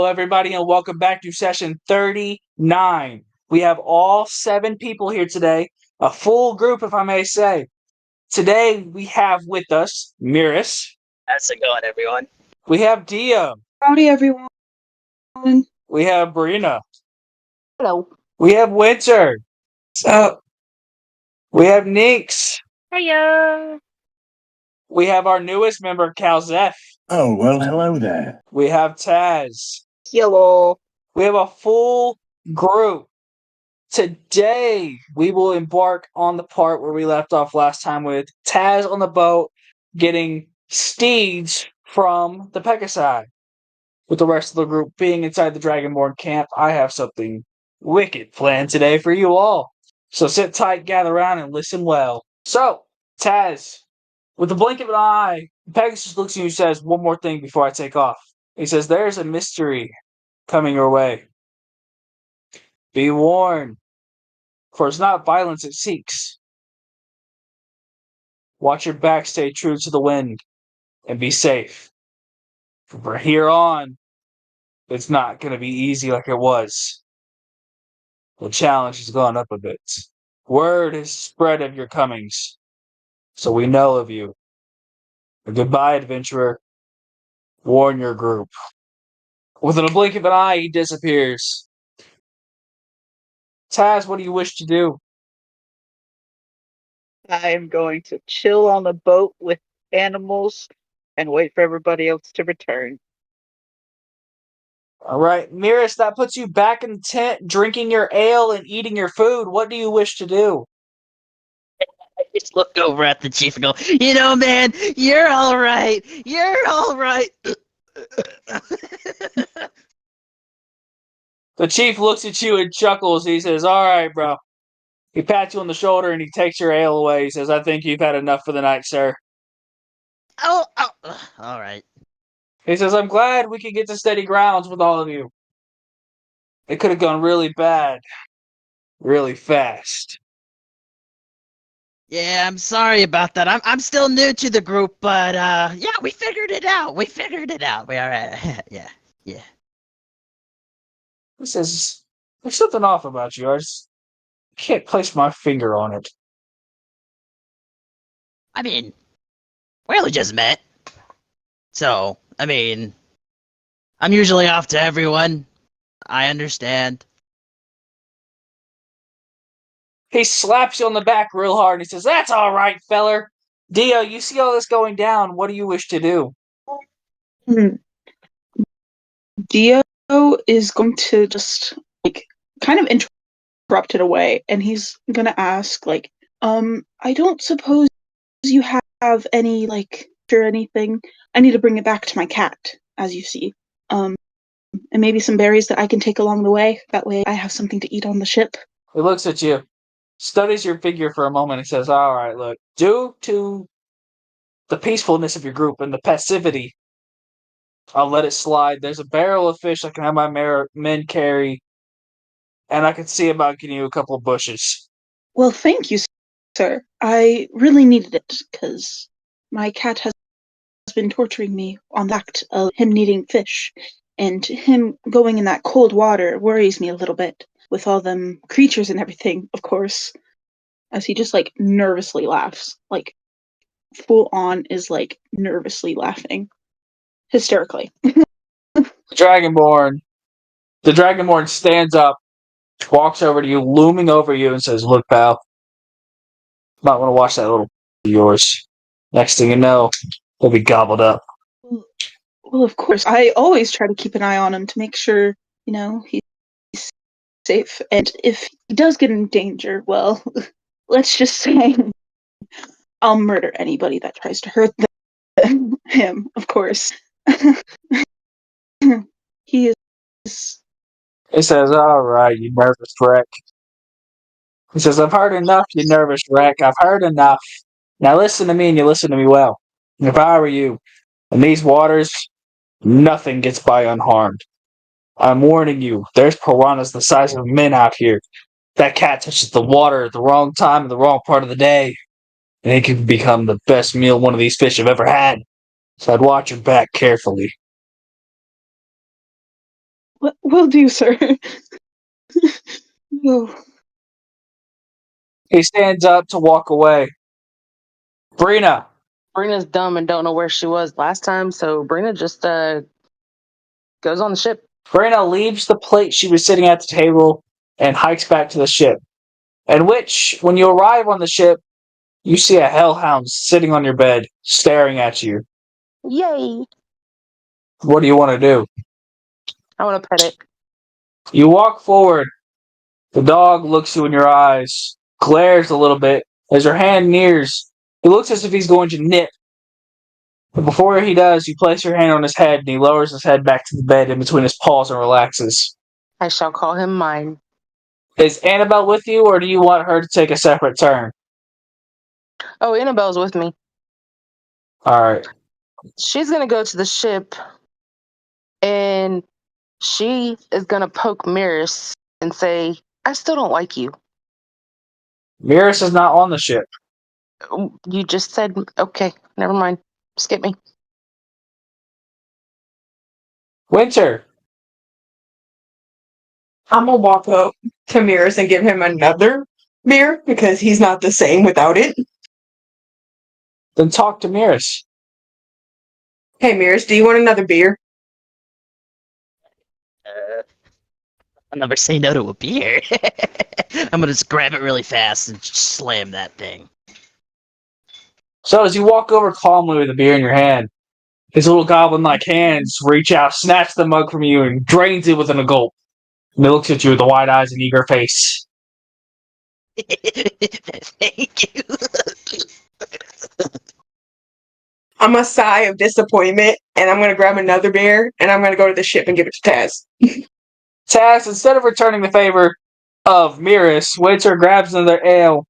everybody, and welcome back to session 39. We have all 7 people here today, a full group, if I may say. Today, we have with us Miris. How's it going, everyone? We have Dia. Howdy, everyone. We have Brina. Hello. We have Winter. So, we have Ninx. Hiya. We have our newest member, Calzef. Oh, well, hello there. We have Taz. Hello. We have a full group. Today, we will embark on the part where we left off last time with Taz on the boat getting steeds from the Pegasi. With the rest of the group being inside the Dragonborn camp, I have something wicked planned today for you all. So sit tight, gather around, and listen well. So, Taz, with the blink of an eye, Pegasus looks at you and says one more thing before I take off. He says, "There's a mystery coming your way. Be warned, for it's not violence it seeks. Watch your back, stay true to the wind, and be safe. From here on, it's not going to be easy like it was. The challenge has gone up a bit. Word is spread of your comings, so we know of you. Goodbye, adventurer. Warn your group." Within a blink of an eye, he disappears. Taz, what do you wish to do? I am going to chill on the boat with animals and wait for everybody else to return. All right, Miris, that puts you back in the tent, drinking your ale and eating your food. What do you wish to do? I just look over at the chief and go, you know, man, you're all right. You're all right. The chief looks at you and chuckles. He says, "All right, bro." He pats you on the shoulder and he takes your ale away. He says, "I think you've had enough for the night, sir." Oh, all right. He says, "I'm glad we could get to steady grounds with all of you. It could have gone really bad, really fast." Yeah, I'm sorry about that. I'm still new to the group, but yeah, we figured it out. We figured it out. We all right. Yeah. He says, "There's something off about you. I just can't place my finger on it." I mean, we only just met, so I mean, I'm usually off to everyone. I understand. He slaps you on the back real hard. He says, "That's all right, feller. Dio, you see all this going down. What do you wish to do?" Dio is going to just kind of interrupt it away, and he's gonna ask, I don't suppose you have any or anything. I need to bring it back to my cat, as you see. And maybe some berries that I can take along the way. That way I have something to eat on the ship. He looks at you, studies your figure for a moment, and says, "All right, look, due to the peacefulness of your group and the passivity, I'll let it slide. There's a barrel of fish I can have my men carry, and I can see about getting you a couple of bushes." Well, thank you, sir. I really needed it, because my cat has been torturing me on the act of him needing fish, and him going in that cold water worries me a little bit, with all them creatures and everything, of course. As he just, nervously laughs. Full on is, nervously laughing. Hysterically. The Dragonborn stands up, walks over to you, looming over you, and says, "Look, pal, might want to watch that little of yours. Next thing you know, he'll be gobbled up." Well, of course. I always try to keep an eye on him to make sure, he's safe. And if he does get in danger, well, let's just say I'll murder anybody that tries to hurt him, of course. He is... He says, "All right, you nervous wreck." He says, "I've heard enough, you nervous wreck. I've heard enough. Now listen to me, and you listen to me well. If I were you, in these waters, nothing gets by unharmed. I'm warning you, there's piranhas the size of men out here. That cat touches the water at the wrong time and the wrong part of the day, and it could become the best meal one of these fish have ever had. So I'd watch your back carefully." Will do, sir. Oh. He stands up to walk away. Brina. Brina's dumb and don't know where she was last time, so Brina just goes on the ship. Brina leaves the plate she was sitting at the table and hikes back to the ship. In which, when you arrive on the ship, you see a hellhound sitting on your bed, staring at you. Yay! What do you want to do? I want to pet it. You walk forward. The dog looks you in your eyes, glares a little bit. As your hand nears, he looks as if he's going to nip. But before he does, you place your hand on his head, and he lowers his head back to the bed in between his paws and relaxes. I shall call him mine. Is Annabelle with you, or do you want her to take a separate turn? Oh, Annabelle's with me. Alright. She's going to go to the ship, and she is going to poke Miris and say, I still don't like you. Miris is not on the ship. You just said, okay, never mind. Skip me. Winter. I'm gonna walk up to Mirrors and give him another beer because he's not the same without it. Then talk to Miris. Hey Mirrors, do you want another beer? I'll never say no to a beer. I'm gonna just grab it really fast and slam that thing. So as you walk over calmly with a beer in your hand, his little goblin-like hands reach out, snatch the mug from you, and drains it within a gulp. And he looks at you with a wide eyes and eager face. Thank you. I'm a sigh of disappointment and I'm gonna grab another beer and I'm gonna go to the ship and give it to Taz. Taz, instead of returning the favor of Miris, Winter grabs another ale,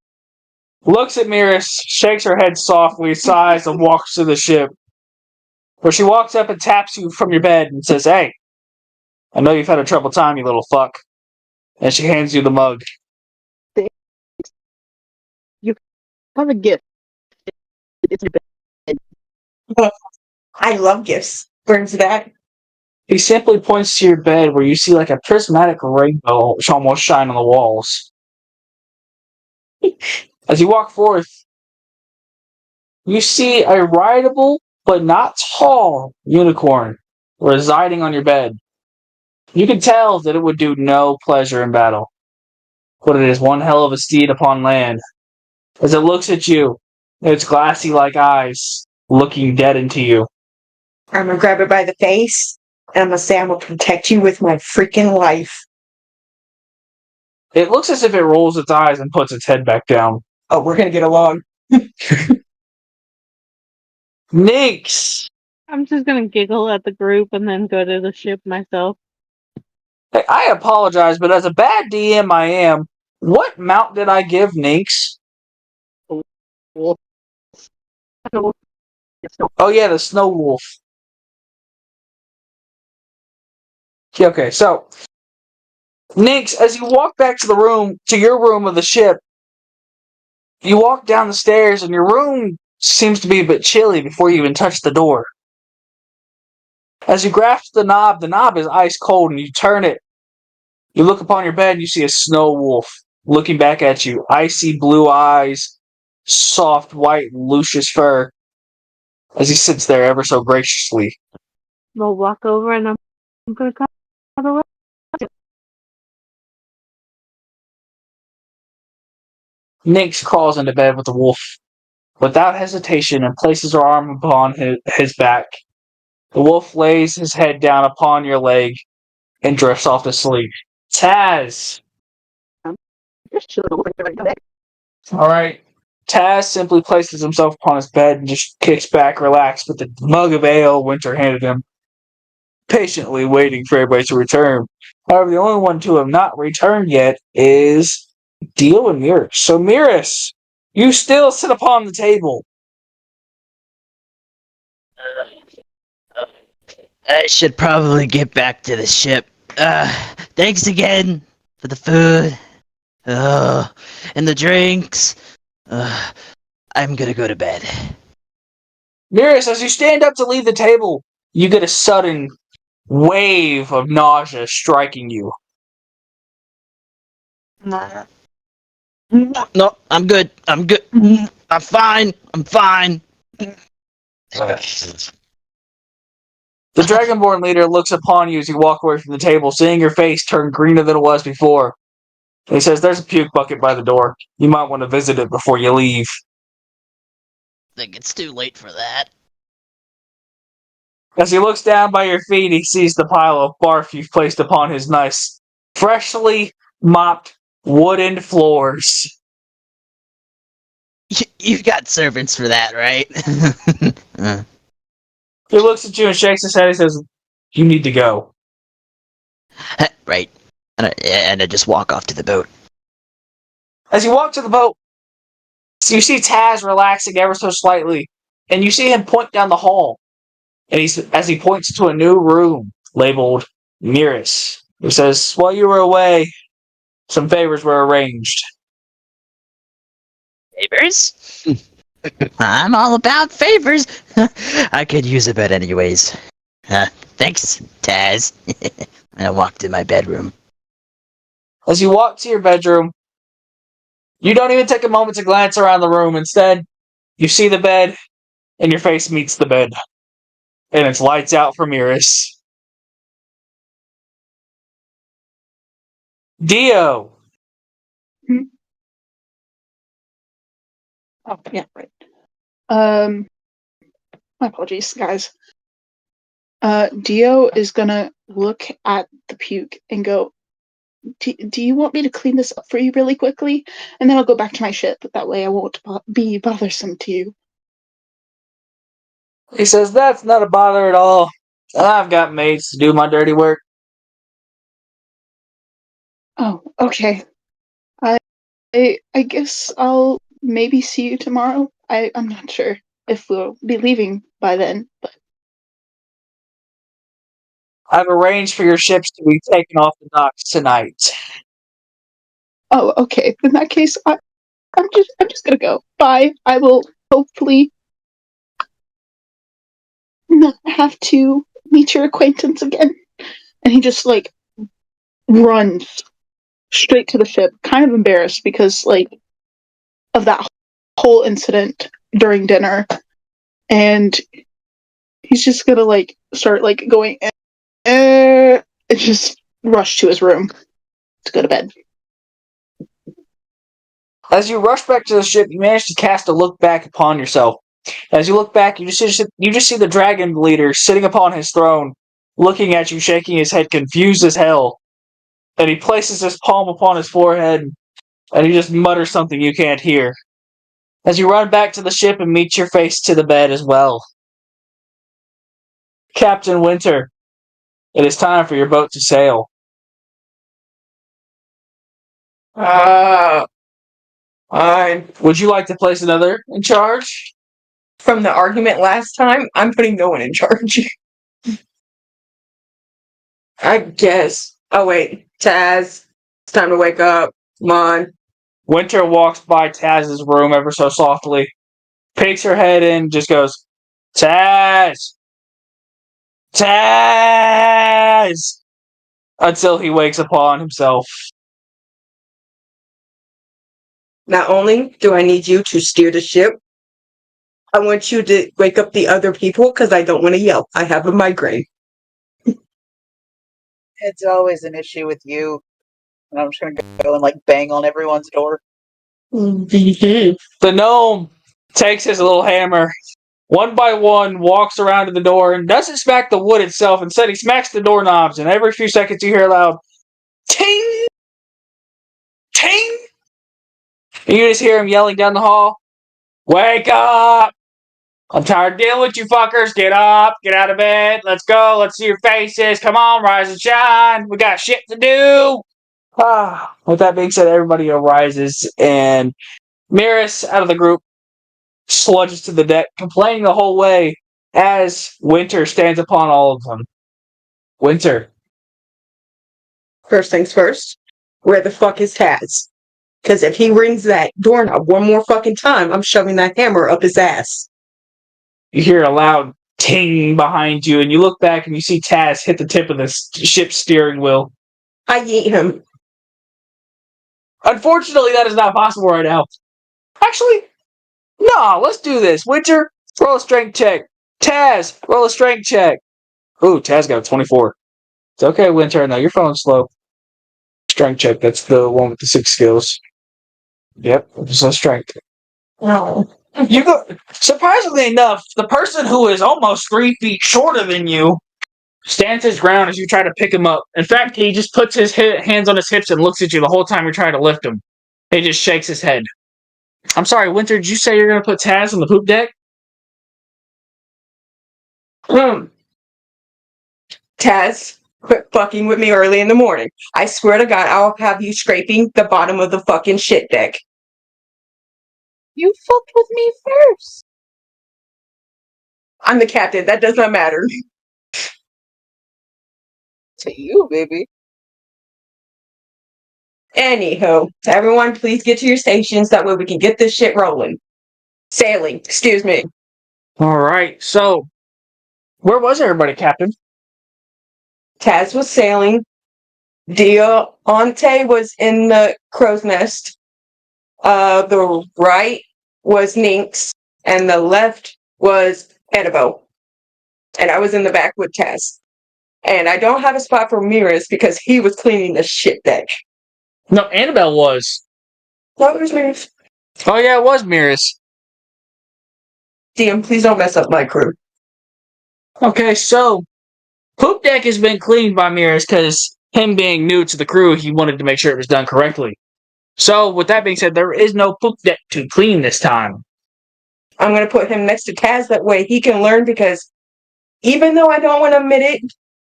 looks at Miris, shakes her head softly, sighs, and walks to the ship. Where she walks up and taps you from your bed and says, Hey, I know you've had a troubled time, you little fuck. And she hands you the mug. You have a gift. It's your bed. I love gifts. Brings that. He simply points to your bed where you see like a prismatic rainbow almost shine on the walls. As you walk forth, you see a rideable but not tall unicorn residing on your bed. You can tell that it would do no pleasure in battle, but it is one hell of a steed upon land. As it looks at you, its glassy-like eyes looking dead into you. I'm gonna grab it by the face and I'm gonna say I'm gonna protect you with my freaking life. It looks as if it rolls its eyes and puts its head back down. Oh, we're gonna get along. Nix! I'm just gonna giggle at the group and then go to the ship myself. Hey, I apologize, but as a bad DM I am, what mount did I give Nix? Wolf. Oh yeah, the Snow Wolf. Okay, so Nix, as you walk back to your room of the ship, you walk down the stairs and your room seems to be a bit chilly before you even touch the door. As you grasp the knob is ice cold and you turn it. You look upon your bed and you see a snow wolf looking back at you, icy blue eyes, soft white luscious fur, as he sits there ever so graciously. We'll walk over and I'm gonna cuddle up. Nix crawls into bed with the wolf without hesitation and places her arm upon his back. The wolf lays his head down upon your leg and drifts off to sleep. Taz! Just chill right back. Alright. Taz simply places himself upon his bed and just kicks back, relaxed, with the mug of ale Winter handed him, patiently waiting for everybody to return. However, the only one to have not returned yet is Dio and Miris. So, Miris, you still sit upon the table. I should probably get back to the ship. Thanks again for the food. And the drinks. I'm gonna go to bed. Miris, as you stand up to leave the table, you get a sudden wave of nausea striking you. No, I'm good. I'm good. I'm fine. I'm fine. The Dragonborn leader looks upon you as you walk away from the table, seeing your face turn greener than it was before. He says, "There's a puke bucket by the door. You might want to visit it before you leave." Think it's too late for that. As he looks down by your feet, he sees the pile of barf you've placed upon his nice, freshly mopped wooden floors. You've got servants for that, right? He looks at you and shakes his head. He says, "You need to go." Right. And I just walk off to the boat. As you walk to the boat, you see Taz relaxing ever so slightly, and you see him point down the hall. And as he points to a new room labeled Miris, he says, "While you were away, some favors were arranged." Favors? I'm all about favors. I could use a bed anyways. Thanks, Taz. And I walk to my bedroom. As you walk to your bedroom, you don't even take a moment to glance around the room. Instead, you see the bed, and your face meets the bed. And it's lights out for Miris. Dio! Oh, yeah, right. My apologies, guys. Dio is gonna look at the puke and go, do you want me to clean this up for you really quickly? And then I'll go back to my ship. That way I won't be bothersome to you. He says, "That's not a bother at all. I've got mates to do my dirty work." Oh, okay. I guess I'll maybe see you tomorrow. I'm not sure if we'll be leaving by then, but I've arranged for your ships to be taken off the docks tonight. oh, okay. In that case, I'm just gonna go. Bye. I will hopefully not have to meet your acquaintance again. And he just like runs straight to the ship, kind of embarrassed because like of that whole incident during dinner, and he's just gonna like start like going and just rush to his room to go to bed. As you rush back to the ship, you manage to cast a look back upon yourself. As you look back, you just see the dragon leader sitting upon his throne, looking at you, shaking his head, confused as hell. And he places his palm upon his forehead, and he just mutters something you can't hear. As you run back to the ship and meet your face to the bed as well. Captain Winter, it is time for your boat to sail. Fine. Would you like to place another in charge? From the argument last time, I'm putting no one in charge. I guess. Oh wait, Taz, it's time to wake up. Come on. Winter walks by Taz's room ever so softly, peeks her head in, just goes, "Taz! Taz!" Until he wakes upon himself. Not only do I need you to steer the ship, I want you to wake up the other people because I don't want to yell. I have a migraine. It's always an issue with you. And I'm just gonna go and like bang on everyone's door. The gnome takes his little hammer, one by one, walks around to the door and doesn't smack the wood itself. Instead, he smacks the doorknobs, and every few seconds you hear a loud ting, ting. And you just hear him yelling down the hall, "Wake up! I'm tired of dealing with you fuckers. Get up, get out of bed. Let's go. Let's see your faces. Come on, rise and shine. We got shit to do." With that being said, everybody arises, and Miris, out of the group, sludges to the deck, complaining the whole way as Winter stands upon all of them. Winter. First things first, where the fuck is Taz? Because if he rings that doorknob one more fucking time, I'm shoving that hammer up his ass. You hear a loud ting behind you, and you look back and you see Taz hit the tip of the ship's steering wheel. I yeet him. Unfortunately, that is not possible right now. Actually, no, let's do this. Winter, roll a strength check. Taz, roll a strength check. Ooh, Taz got a 24. It's okay, Winter. No, you're falling slow. Strength check. That's the one with the 6 skills. Yep, so strength. No. You go. Surprisingly enough, the person who is almost 3 feet shorter than you stands his ground as you try to pick him up. In fact, he just puts his hands on his hips and looks at you the whole time you're trying to lift him. He just shakes his head. I'm sorry, Winter, did you say you're going to put Taz on the poop deck? Taz, quit fucking with me early in the morning. I swear to God, I'll have you scraping the bottom of the fucking shit deck. You fucked with me first. I'm the captain. That does not matter. To you, baby. Anywho, everyone, please get to your stations. That way we can get this shit rolling. Sailing. Excuse me. All right, so where was everybody, Captain? Taz was sailing. Deontay was in the crow's nest. The right was Ninx, and the left was Annabelle. And I was in the back with Taz. And I don't have a spot for Miras because he was cleaning the shit deck. No, Annabelle was. No, it was Miras. Oh yeah, it was Miras. DM, please don't mess up my crew. Okay, so poop deck has been cleaned by Miras because him being new to the crew, he wanted to make sure it was done correctly. So, with that being said, there is no poop deck to clean this time. I'm going to put him next to Taz. That way he can learn because even though I don't want to admit it,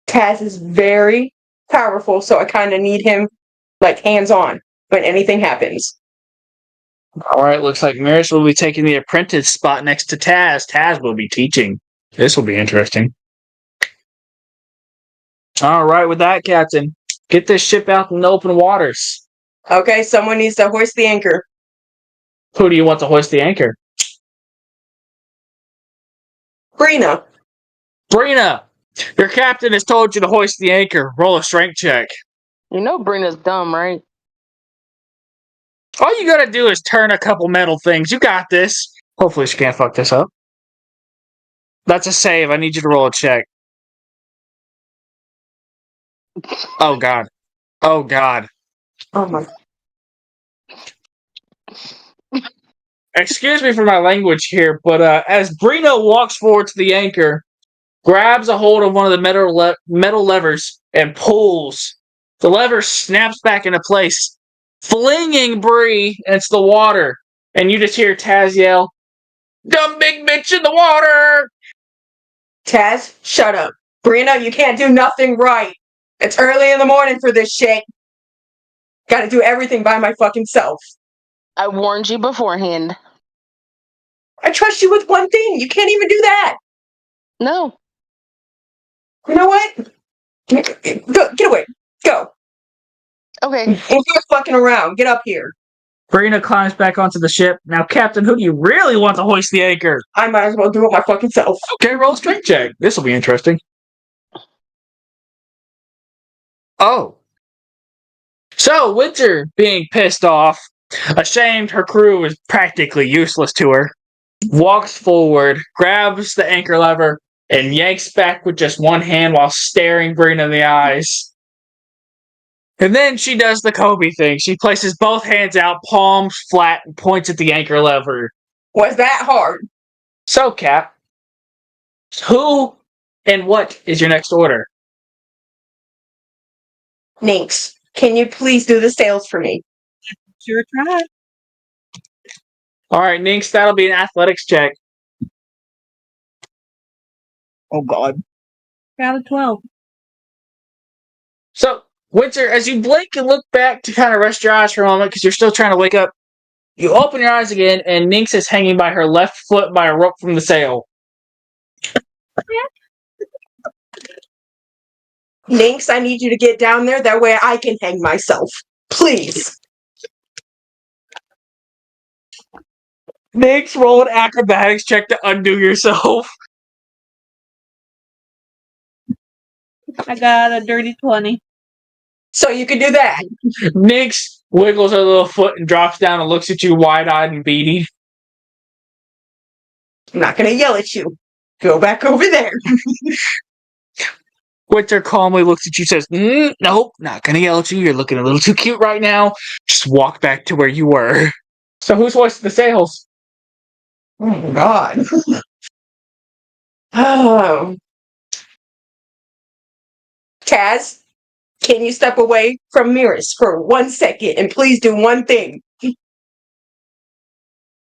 Taz is very powerful. So I kind of need him like hands-on when anything happens. All right, looks like Miras will be taking the apprentice spot next to Taz. Taz will be teaching. This will be interesting. All right, with that, Captain, get this ship out in the open waters. Okay, someone needs to hoist the anchor. Who do you want to hoist the anchor? Brina. Brina, your captain has told you to hoist the anchor. Roll a strength check. You know Brina's dumb, right? All you gotta do is turn a couple metal things. You got this. Hopefully she can't fuck this up. That's a save. I need you to roll a check. Oh, God. Oh, God. Oh my. Excuse me for my language here, but as Brino walks forward to the anchor, grabs a hold of one of the metal levers, and pulls. The lever snaps back into place, flinging Bree into the water. And you just hear Taz yell, "Dumb big bitch in the water!" Taz, shut up. Brina, you can't do nothing right. It's early in the morning for this shit. Gotta do everything by my fucking self. I warned you beforehand. I trust you with one thing. You can't even do that. No. You know what? Go, get away. Go. Okay. And you're fucking around. Get up here. Brina climbs back onto the ship. Now, Captain, who do you really want to hoist the anchor? I might as well do it my fucking self. Okay, roll a strength check. This will be interesting. Oh. So, Winter, being pissed off, ashamed her crew is practically useless to her, walks forward, grabs the anchor lever, and yanks back with just one hand while staring Brina in the eyes. And then she does the Kobe thing. She places both hands out, palms flat, and points at the anchor lever. Was that hard? So, Cap, who and what is your next order? Ninx, can you please do the sails for me? Sure try. All right, Ninx, that'll be an athletics check. Oh God. Got a 12. So, Winter, as you blink and look back to kind of rest your eyes for a moment because you're still trying to wake up, you open your eyes again, and Ninx is hanging by her left foot by a rope from the sail. Ninx, I need you to get down there. That way I can hang myself. Please. Ninx, roll an acrobatics check to undo yourself. I got a dirty 20. So you can do that. Nyx wiggles her little foot and drops down and looks at you wide-eyed and beady. I'm not gonna yell at you. Go back over there. Winter calmly looks at you and says, nope, not gonna yell at you. You're looking a little too cute right now. Just walk back to where you were. So who's hoisting the sails? Oh God. Oh. Taz, can you step away from Mirrors for 1 second and please do one thing?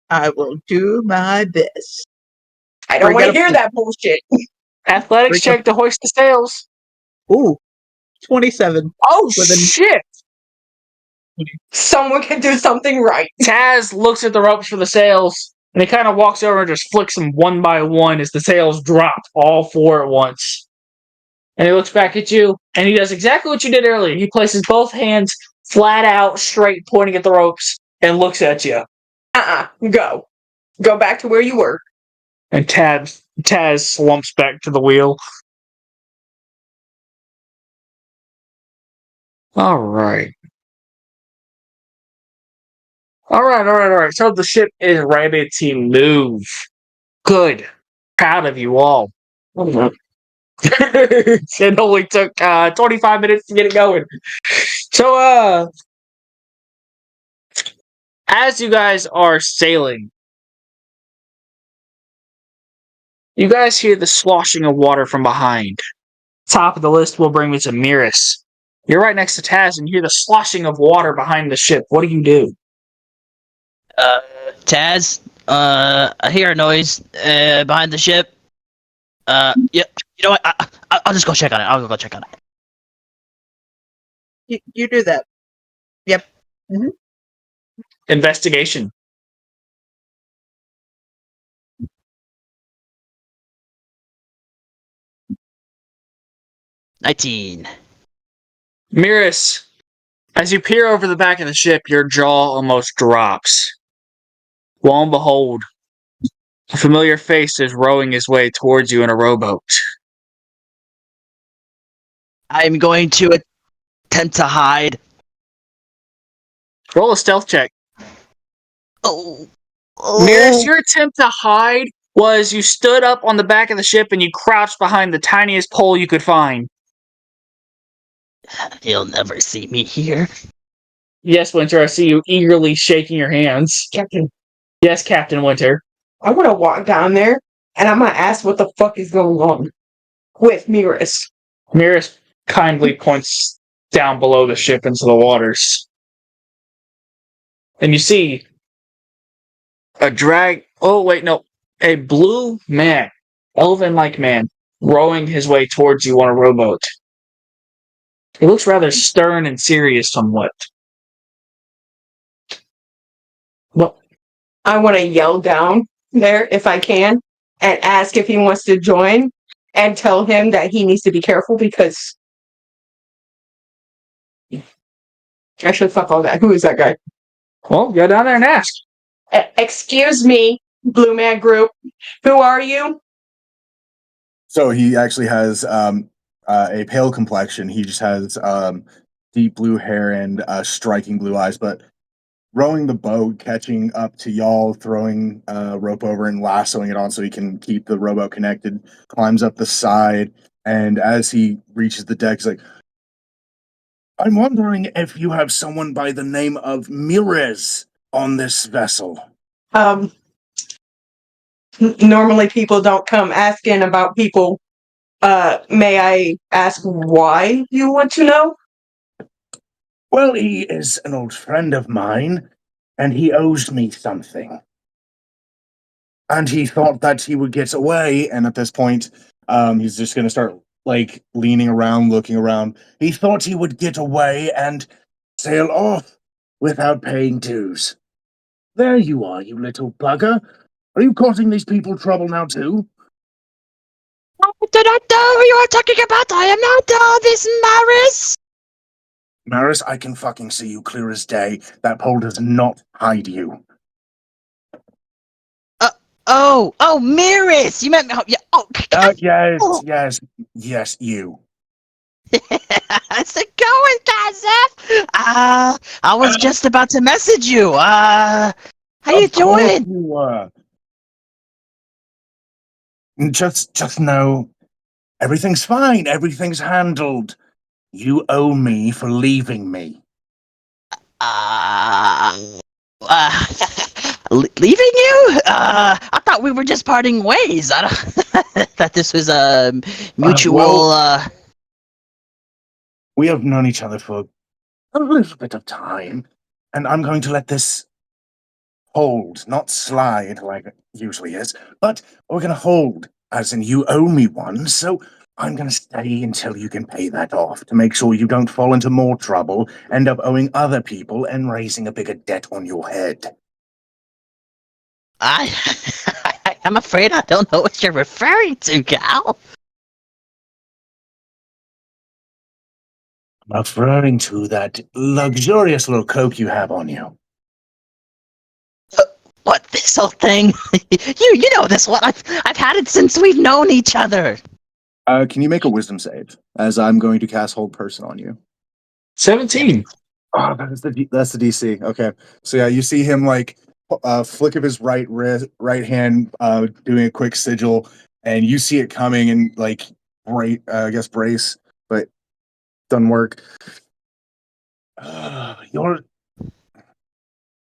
I will do my best. I don't want to Bring it hear up. that bullshit. Athletics Bring check to hoist the sails. Ooh, 27. Oh, With an- shit! Someone can do something right. Taz looks at the ropes for the sails, and he kind of walks over and just flicks them one by one as the sails drop, all four at once. And he looks back at you, and he does exactly what you did earlier. He places both hands flat out, straight, pointing at the ropes, and looks at you. Go. Go back to where you were. And Taz slumps back to the wheel. All right. So the ship is ready to move. Good. Proud of you all. It only took 25 minutes to get it going. So, as you guys are sailing, you guys hear the sloshing of water from behind. Top of the list will bring me to Miris. You're right next to Taz, and you hear the sloshing of water behind the ship. What do you do? Taz, I hear a noise behind the ship. Yeah, you know what? I'll just go check on it. I'll go check on it. You do that. Yep. Investigation. $19. Miris, as you peer over the back of the ship, your jaw almost drops. Lo and behold, a familiar face is rowing his way towards you in a rowboat. I'm going to attempt to hide. Roll a stealth check. Oh. Miris, your attempt to hide was you stood up on the back of the ship and you crouched behind the tiniest pole you could find. He'll never see me here. Yes, Winter, I see you eagerly shaking your hands. Captain, Yes, Captain Winter. I'm gonna walk down there and I'm gonna ask what the fuck is going on with Mirrors. Miris kindly points down below the ship into the waters. And you see a blue man, elven-like man, rowing his way towards you on a rowboat. He looks rather stern and serious somewhat. Well, I want to yell down there if I can and ask if he wants to join and tell him that he needs to be careful because actually fuck all that. Who is that guy? well, go down there and ask. Excuse me, Blue Man Group. Who are you? So he actually has a pale complexion. He just has deep blue hair and striking blue eyes. But rowing the boat, catching up to y'all, throwing rope over and lassoing it on so he can keep the rowboat connected, climbs up the side, and as he reaches the deck, he's like, I'm wondering if you have someone by the name of Mirez on this vessel. Normally people don't come asking about people. May I ask why you want to know? Well, he is an old friend of mine, and he owes me something. And he thought that he would get away, and at this point, he's just going to start, like, leaning around, looking around. He thought he would get away and sail off without paying dues. There you are, you little bugger. Are you causing these people trouble now, too? I do not know who you are talking about. I am not this Maris. Maris, I can fucking see you clear as day. That pole does not hide you. Oh, Maris. You meant me. Yeah. Oh. Yes, you. How's it going, Kazef? I was just about to message you. How you Of course doing? you were. Just know everything's fine. Everything's handled. You owe me for leaving me. Uh, uh, leaving you? I thought we were just parting ways. I don't thought this was a mutual. Well, we have known each other for a little bit of time, and I'm going to let this hold, not slide like it usually is, but we're going to hold, as in you owe me one, so I'm going to stay until you can pay that off to make sure you don't fall into more trouble, end up owing other people, and raising a bigger debt on your head. I'm afraid I don't know what you're referring to, Cal. I'm referring to that luxurious little coke you have on you. What, this whole thing? You know this one. I've had it since we've known each other. Can you make a wisdom save, as I'm going to cast Hold Person on you? 17. Oh, that's the DC. Okay, so yeah, you see him like flick of his right wrist, right hand, doing a quick sigil, and you see it coming and like brace, but doesn't work. You're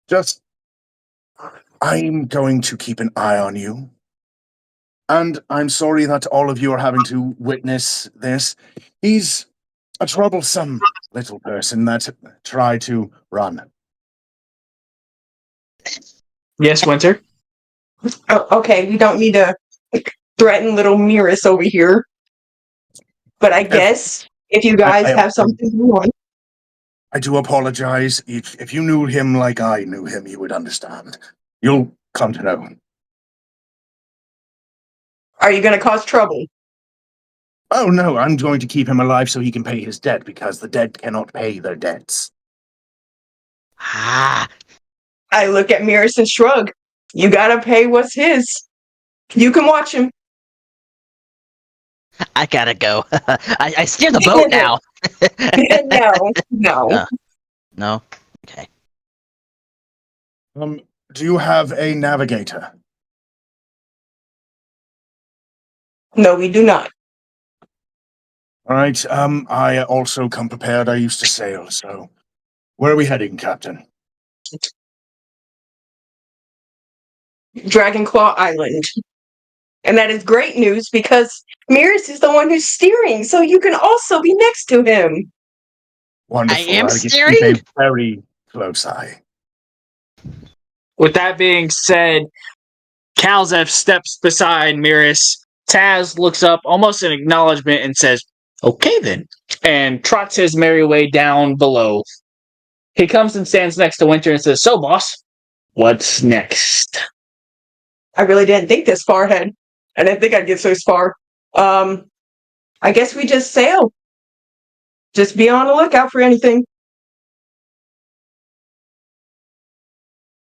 just. I'm going to keep an eye on you, and I'm sorry that all of you are having to witness this. He's a troublesome little person that tried to run. Yes, Winter. Oh, okay, we don't need to threaten little Miris over here. But I guess if you guys have something you want. I do apologize. If you knew him like I knew him, you would understand. You'll come to know. Are you going to cause trouble? Oh no, I'm going to keep him alive so he can pay his debt, because the dead cannot pay their debts. Ah, I look at Miris and shrug. You gotta pay what's his. You can watch him. I gotta go. I steer the boat now. No. No? Okay. Do you have a navigator? No, we do not. All right, I also come prepared. I used to sail, so where are we heading, Captain? Dragonclaw Island. And that is great news because Miris is the one who's steering, so you can also be next to him. Wonderful. I am I get to steering? keep a very close eye. With that being said, Kalzef steps beside Miris. Taz looks up almost in acknowledgement and says, "Okay then," and trots his merry way down below. He comes and stands next to Winter and says, "So, boss, what's next?" I really didn't think this far ahead. I didn't think I'd get so far. I guess we just sail. Just be on the lookout for anything.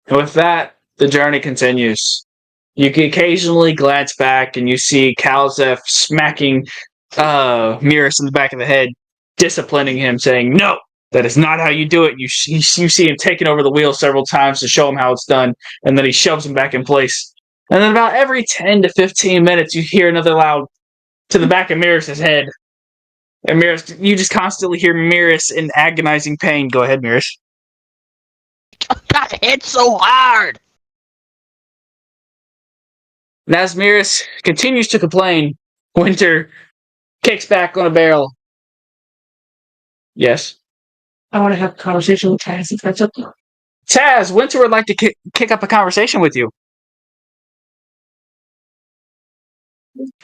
And with that, the journey continues. You can occasionally glance back and you see Kalzef smacking Miris in the back of the head, disciplining him, saying, "No, that is not how you do it." You see him taking over the wheel several times to show him how it's done, and then he shoves him back in place. And then about every 10 to 15 minutes, you hear another loud to the back of Miris' head. And Miris, you just constantly hear Miris in agonizing pain. Go ahead, Miris. Got hit so hard. And as Miris continues to complain, Winter kicks back on a barrel. Yes? I want to have a conversation with Taz if that's okay. Taz, Winter would like to kick up a conversation with you.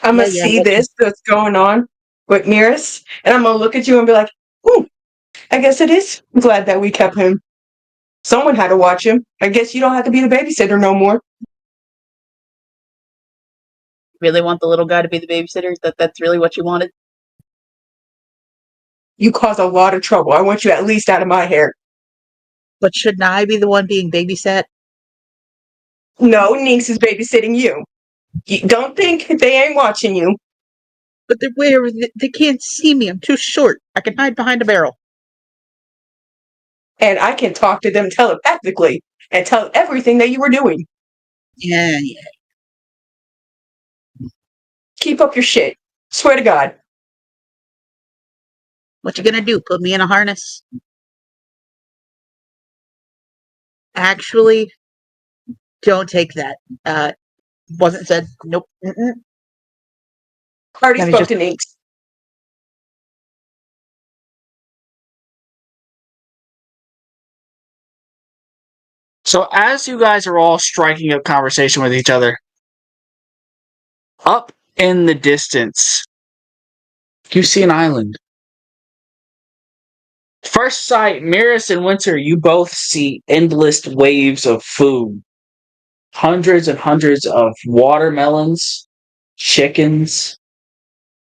I'm going to see this that's going on with Miris, and I'm going to look at you and be like, I guess it is glad that we kept him. Someone had to watch him. I guess you don't have to be the babysitter no more. Really want the little guy to be the babysitter? That's really what you wanted? You cause a lot of trouble. I want you at least out of my hair. But shouldn't I be the one being babysat? No, Ninx is babysitting you. You don't think they ain't watching you. But they're where they can't see me. I'm too short. I can hide behind a barrel. And I can talk to them telepathically and tell everything that you were doing. Yeah. Keep up your shit. Swear to God. What you gonna do? Put me in a harness? Actually, don't take that. Wasn't said. Nope. Mm-mm. Already Let me spoke just. to Ninks. So as you guys are all striking up conversation with each other, up in the distance, you see an island. First sight, Miris and Winter, you both see endless waves of food. Hundreds and hundreds of watermelons, chickens,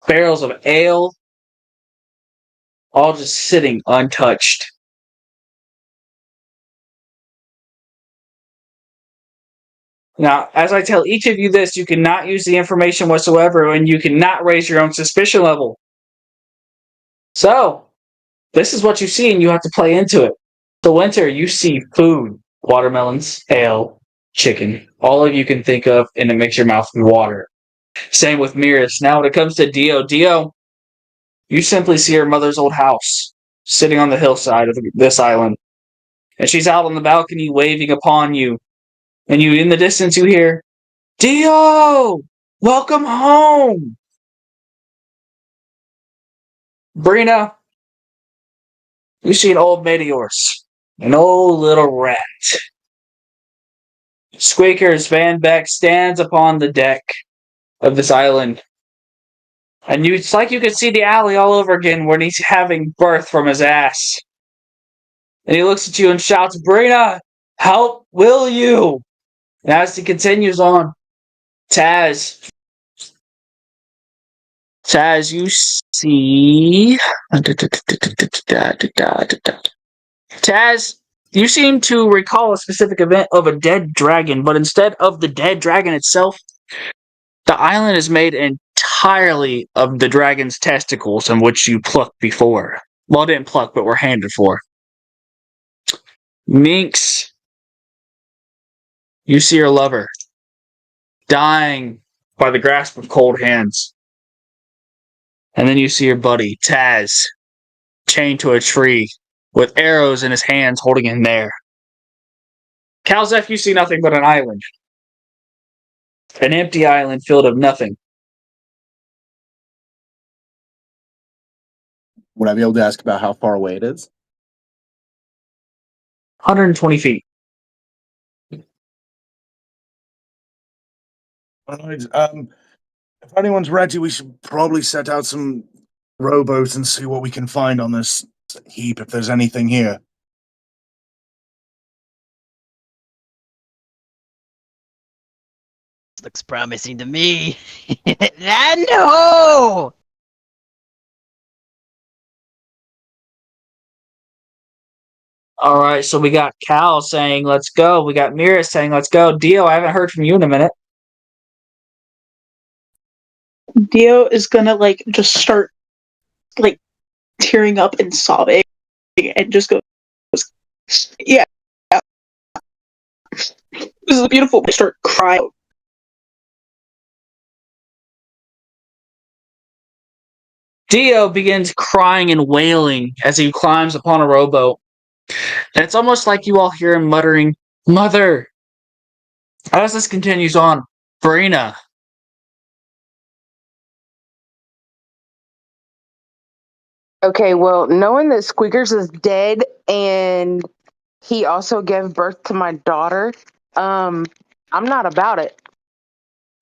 barrels of ale, all just sitting untouched. Now, as I tell each of you this, you cannot use the information whatsoever, and you cannot raise your own suspicion level. So, this is what you see, and you have to play into it. So, Winter, you see food, watermelons, ale, chicken, all of you can think of, and it makes your mouth water. Same with Miris. Now, when it comes to Dio, you simply see her mother's old house, sitting on the hillside of this island. And she's out on the balcony waving upon you. And you, in the distance, you hear, Dio! Welcome home! Brina, you see an old mate of yours. An old little rat. Squeaker's Van Beck stands upon the deck of this island. And it's like you could see the alley all over again when he's having birth from his ass. And he looks at you and shouts, Brina, help will you? And as he continues on, Taz, you see. Taz, you seem to recall a specific event of a dead dragon, but instead of the dead dragon itself, the island is made entirely of the dragon's testicles in which you plucked before. Well, didn't pluck, but were handed for. Minx, you see your lover dying by the grasp of cold hands. And then you see your buddy, Taz, chained to a tree, with arrows in his hands holding him there. Calzef, you see nothing but an island. An empty island filled of nothing. Would I be able to ask about how far away it is? 120 feet. All right, if anyone's ready, we should probably set out some rowboats and see what we can find on this heap, if there's anything here. Looks promising to me. No! Alright, so we got Cal saying, let's go. We got Mira saying, let's go. Dio, I haven't heard from you in a minute. Dio is gonna just start tearing up and sobbing and just goes, yeah, this is beautiful. I start crying. Dio begins crying and wailing as he climbs upon a rowboat. And it's almost like you all hear him muttering, Mother! As this continues on, Brina, Okay, well, knowing that Squeakers is dead and he also gave birth to my daughter, I'm not about it.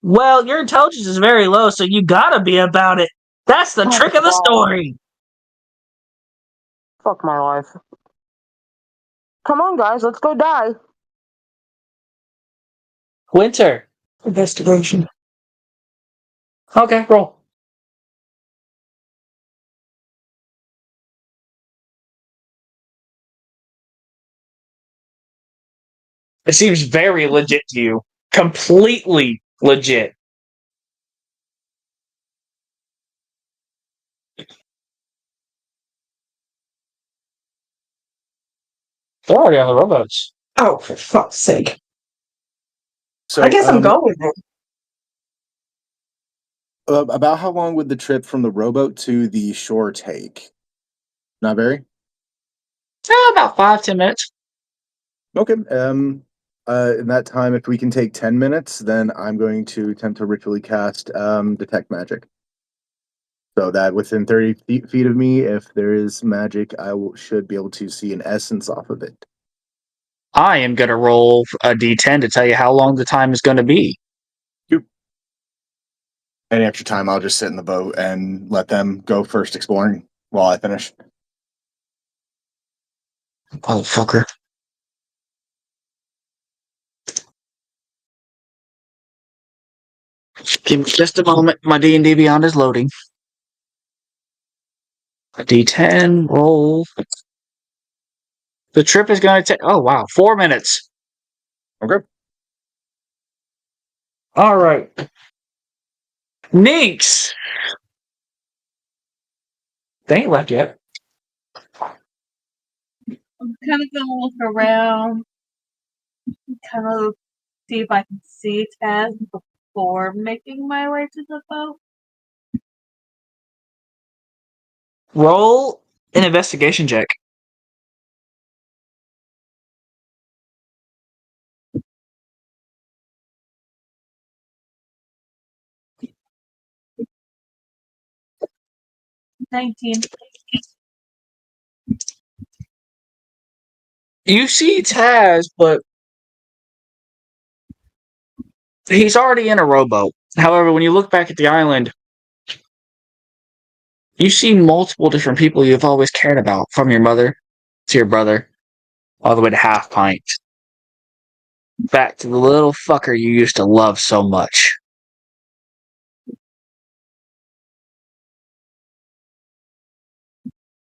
well, your intelligence is very low, so you gotta be about it. That's the trick of the story. Fuck my life. Come on, guys, let's go die. Winter. Investigation. Okay, roll. It seems very legit to you. Completely legit. They're already on the rowboats. Oh, for fuck's sake. So, I guess I'm going then. about how long would the trip from the rowboat to the shore take? Not very. About 5-10 minutes. Okay. In that time, if we can take 10 minutes, then I'm going to attempt to ritually cast detect magic. So that within 30 feet of me, if there is magic, should be able to see an essence off of it. I am going to roll a d10 to tell you how long the time is going to be. Any extra time, I'll just sit in the boat and let them go first exploring while I finish. Motherfucker. Give me just a moment. My D&D Beyond is loading. A D10 roll. The trip is going to take. Oh wow, 4 minutes. Okay. All right. Neeks. They ain't left yet. I'm kind of gonna look around, kind of see if I can see Taz before making my way to the boat. Roll an investigation check. 19. You see Taz, but he's already in a rowboat. However, when you look back at the island, you see multiple different people you've always cared about, from your mother to your brother, all the way to Half Pint. Back to the little fucker you used to love so much.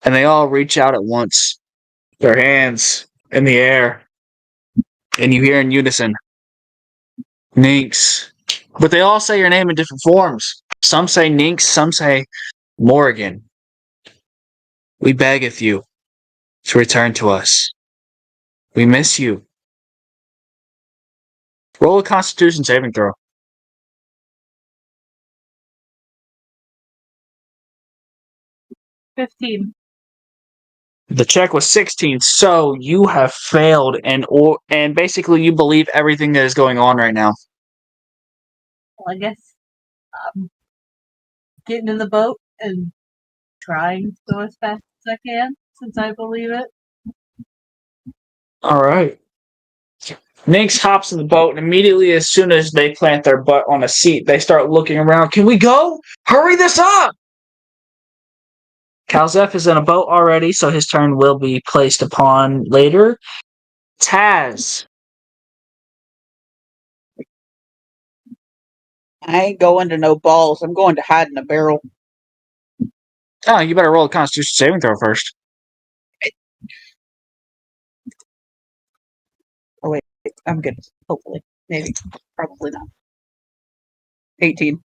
And they all reach out at once, their hands in the air, and you hear in unison, Ninx. But they all say your name in different forms. Some say Ninx, some say Morrigan. We beggeth you to return to us. We miss you. Roll a Constitution saving throw. 15. The check was 16, so you have failed, and basically you believe everything that is going on right now. Well, I guess I'm getting in the boat and trying to go as fast as I can, since I believe it. All right. Ninx hops in the boat, and immediately as soon as they plant their butt on a seat, they start looking around. Can we go? Hurry this up! Calzef is in a boat already, so his turn will be placed upon later. Taz. I ain't going to no balls. I'm going to hide in a barrel. Oh, you better roll a Constitution saving throw first. Oh wait, I'm good. Hopefully, maybe, probably not. 18.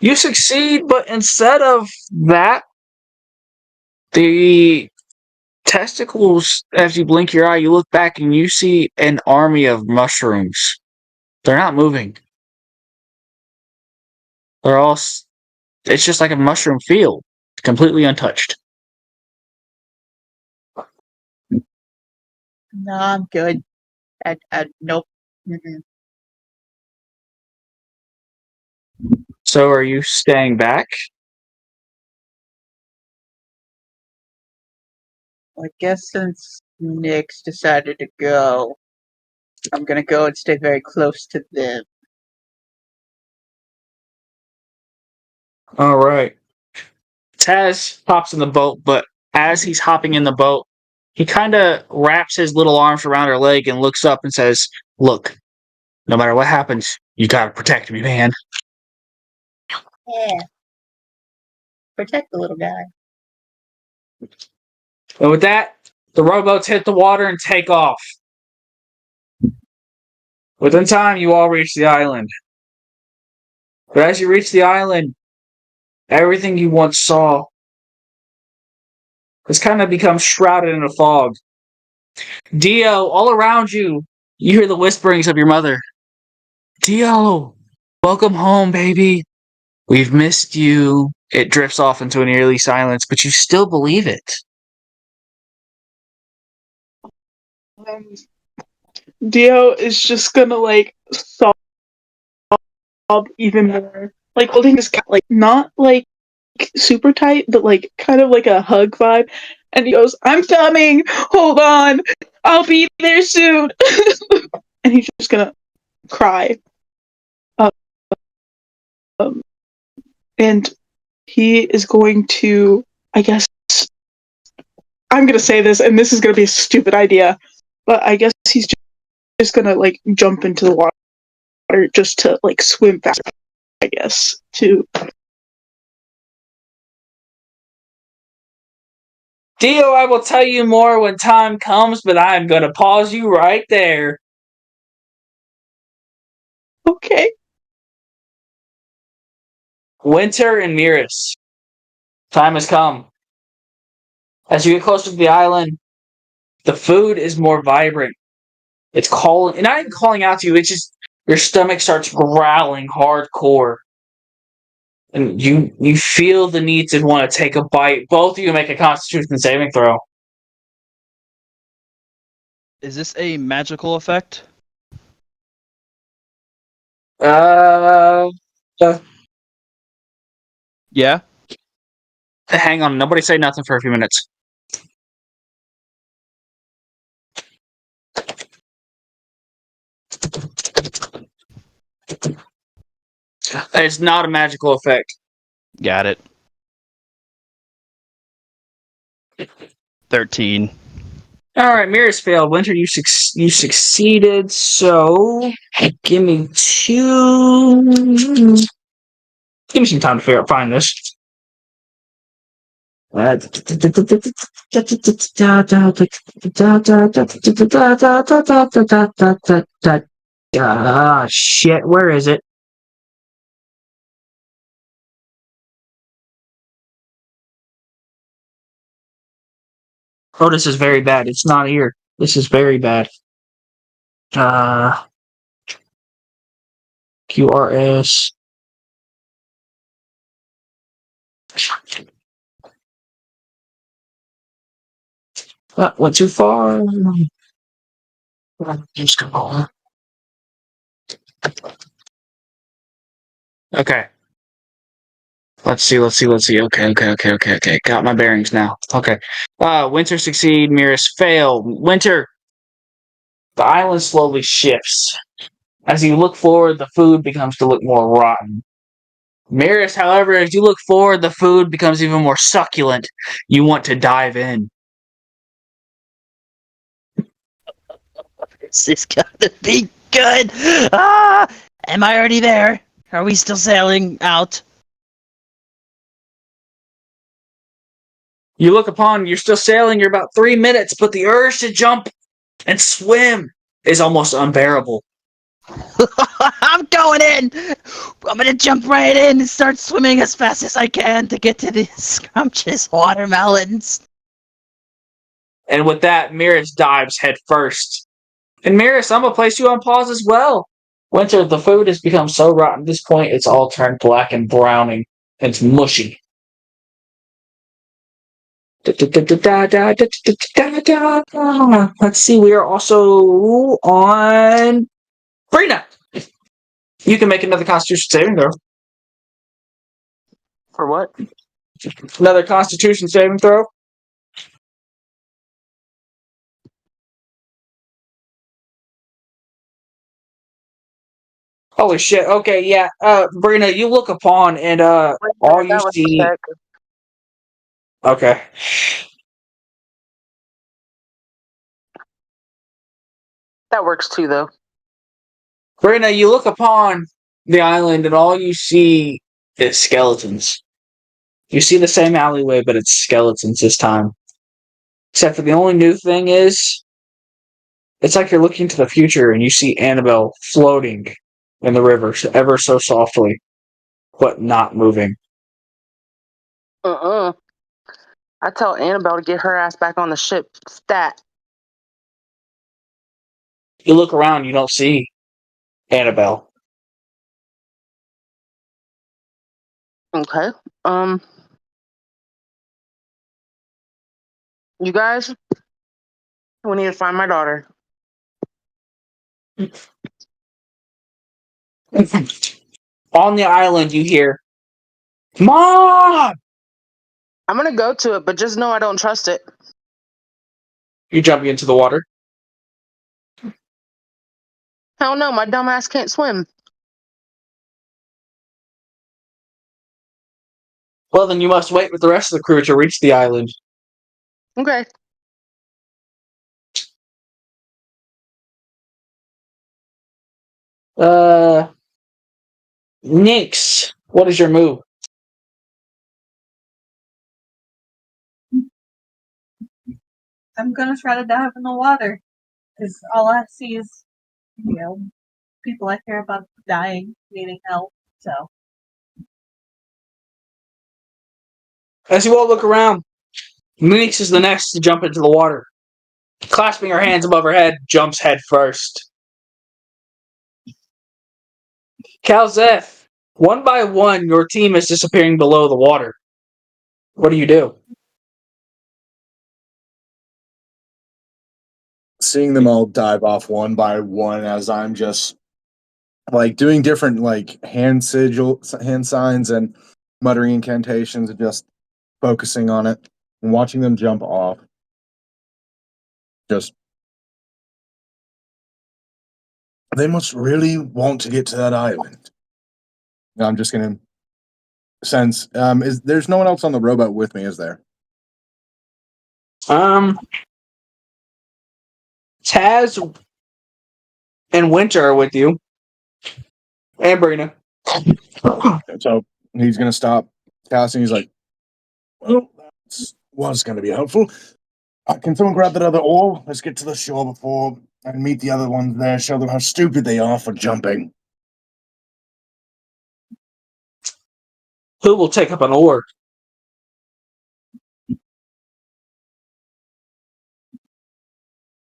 You succeed, but instead of that, the testicles, as you blink your eye, you look back and you see an army of mushrooms. They're not moving. They're all. It's just like a mushroom field, completely untouched. No, I'm good. Nope. Mm-mm. So, are you staying back? I guess since Nick's decided to go, I'm gonna go and stay very close to them. All right. Taz hops in the boat, but as he's hopping in the boat, he kind of wraps his little arms around her leg and looks up and says, "Look, no matter what happens, you gotta protect me, man." Yeah. Protect the little guy. And with that, the rowboats hit the water and take off. Within time, you all reach the island. But as you reach the island, everything you once saw has kind of become shrouded in a fog. Dio, all around you, you hear the whisperings of your mother. Dio, welcome home, baby. We've missed you. It drifts off into an eerie silence, but you still believe it. Dio is just gonna like sob even more, like holding his cat, like not like super tight, but like kind of like a hug vibe. And he goes, "I'm coming. Hold on. I'll be there soon." And he's just gonna cry. Um, and he is going to, I guess, I'm gonna say this, and this is gonna be a stupid idea, but I guess he's just gonna like jump into the water just to like swim faster. I guess to Dio, I will tell you more when time comes, but I'm going to pause you right there. okay. Winter and Miras. Time has come. As you get closer to the island, the food is more vibrant. It's calling, and not even calling out to you, it's just your stomach starts growling hardcore. And you feel the need to want to take a bite. Both of you make a Constitution saving throw. Is this a magical effect? Uh, Yeah. hang on. Nobody say nothing for a few minutes. It's not a magical effect. Got it. 13. All right, Mirrors failed. Winter, you succeeded. So give me two. Give me some time to find this. Ah, shit. Where is it? Oh, this is very bad. It's not here. This is very bad. QRS. Went too far. Just go on. Okay. Let's see. Okay. Got my bearings now. Okay. Winter succeed, Miras fail. Winter, the island slowly shifts. As you look forward, the food becomes to look more rotten. Miras, however, as you look forward, the food becomes even more succulent. You want to dive in. This is gonna be good. Am I already there? Are we still sailing out? You look upon, you're still sailing, you're about 3 minutes, but the urge to jump and swim is almost unbearable. I'm going in. I'm gonna jump right in and start swimming as fast as I can to get to these scrumptious watermelons. And with that, Miras dives head first. And Miras, I'm gonna place you on pause as well. Winter, the food has become so rotten at this point, it's all turned black and browning. It's mushy. Let's see, we are also on Brina. You can make another Constitution saving throw. For what? Another Constitution saving throw. Holy shit. Okay, yeah. Brina, you look upon and all you That was see. check. Okay. That works too, though. Brina, you look upon the island and all you see is skeletons. You see the same alleyway, but it's skeletons this time. Except for the only new thing is, it's like you're looking to the future and you see Annabelle floating in the river ever so softly, but not moving. I tell Annabelle to get her ass back on the ship. Stat. You look around, you don't see Annabelle. Okay. You guys, we need to find my daughter. On the island, you hear, "Mom!" I'm gonna go to it, but just know I don't trust it. You jump into the water. Hell no, my dumb ass can't swim. Well, then you must wait with the rest of the crew to reach the island. Okay. Nix, what is your move? I'm gonna try to dive in the water because all I see is, people I care about dying, needing help. So As you all look around, Nix is the next to jump into the water. Clasping her hands above her head, jumps head first. Calzeth, one by one, your team is disappearing below the water. What do you do? Seeing them all dive off one by one as I'm just like doing different like hand signs and muttering incantations and just focusing on it and watching them jump off. Just they must really want to get to that island. I'm just gonna sense is there's no one else on the rowboat with me, is there? Taz and Winter are with you. And Brina. So he's gonna stop casting. He's like, well, that was gonna be helpful. Can someone grab that other oar? Let's get to the shore before and meet the other ones there. Show them how stupid they are for jumping. Who will take up an oar?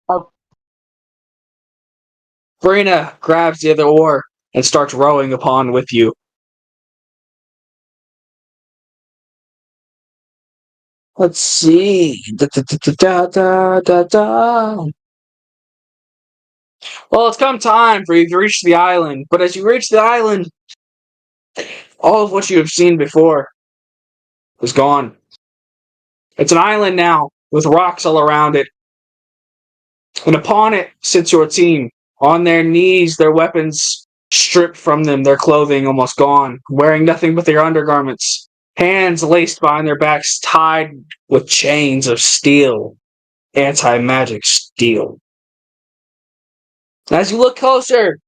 Oh. Brina grabs the other oar and starts rowing upon with you. Let's see. Well, it's come time for you to reach the island. But as you reach the island, all of what you have seen before is gone. It's an island now, with rocks all around it. And upon it sits your team, on their knees, their weapons stripped from them, their clothing almost gone, wearing nothing but their undergarments, hands laced behind their backs, tied with chains of steel, anti-magic steel. As you look closer,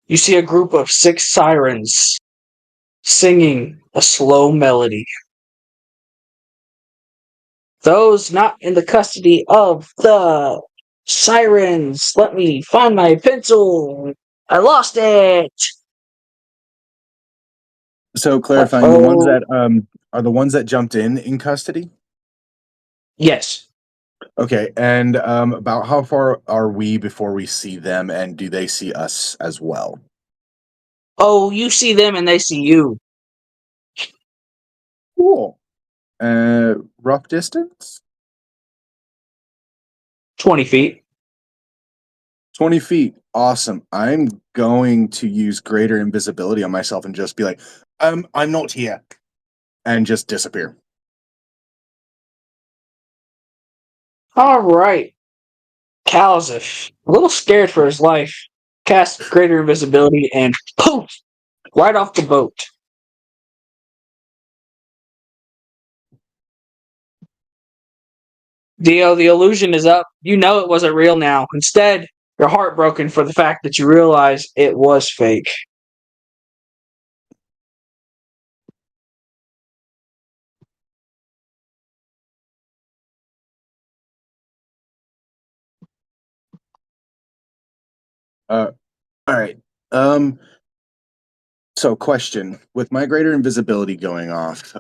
you see a group of 6 sirens singing a slow melody. Those not in the custody of the sirens. Let me find my pencil. I lost it. So clarifying, the ones that are the ones that jumped in custody. Yes. Okay, and about how far are we before we see them, and do they see us as well? Oh, you see them and they see you. Cool. Rough distance? 20 feet. 20 feet. Awesome. I'm going to use greater invisibility on myself and just be like, I'm not here. And just disappear. All right. Kalzif, a little scared for his life, casts greater invisibility and poof, right off the boat. Dio, the illusion is up. You know it wasn't real now. Instead, you're heartbroken for the fact that you realize it was fake. All right. So question, with my greater invisibility going off,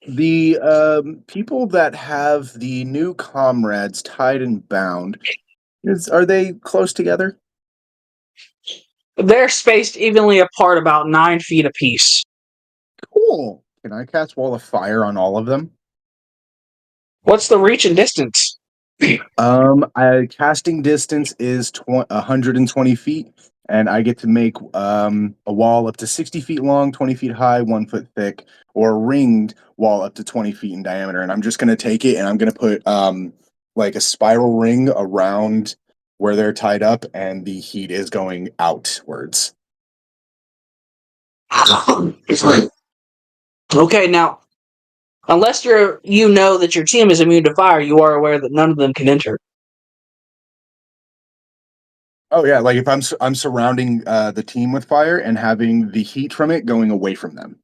the people that have the new comrades tied and bound, Are they close together? They're spaced evenly apart, about 9 feet apiece. Cool. Can I cast Wall of Fire on all of them? What's the reach and distance? Casting distance is 120 feet, and I get to make a wall up to 60 feet long, 20 feet high, 1 foot thick, or a ringed wall up to 20 feet in diameter. And I'm just going to take it and I'm going to put like a spiral ring around where they're tied up, and the heat is going outwards. Okay, now, unless you know that your team is immune to fire, you are aware that none of them can enter. Oh yeah, like if I'm surrounding the team with fire and having the heat from it going away from them.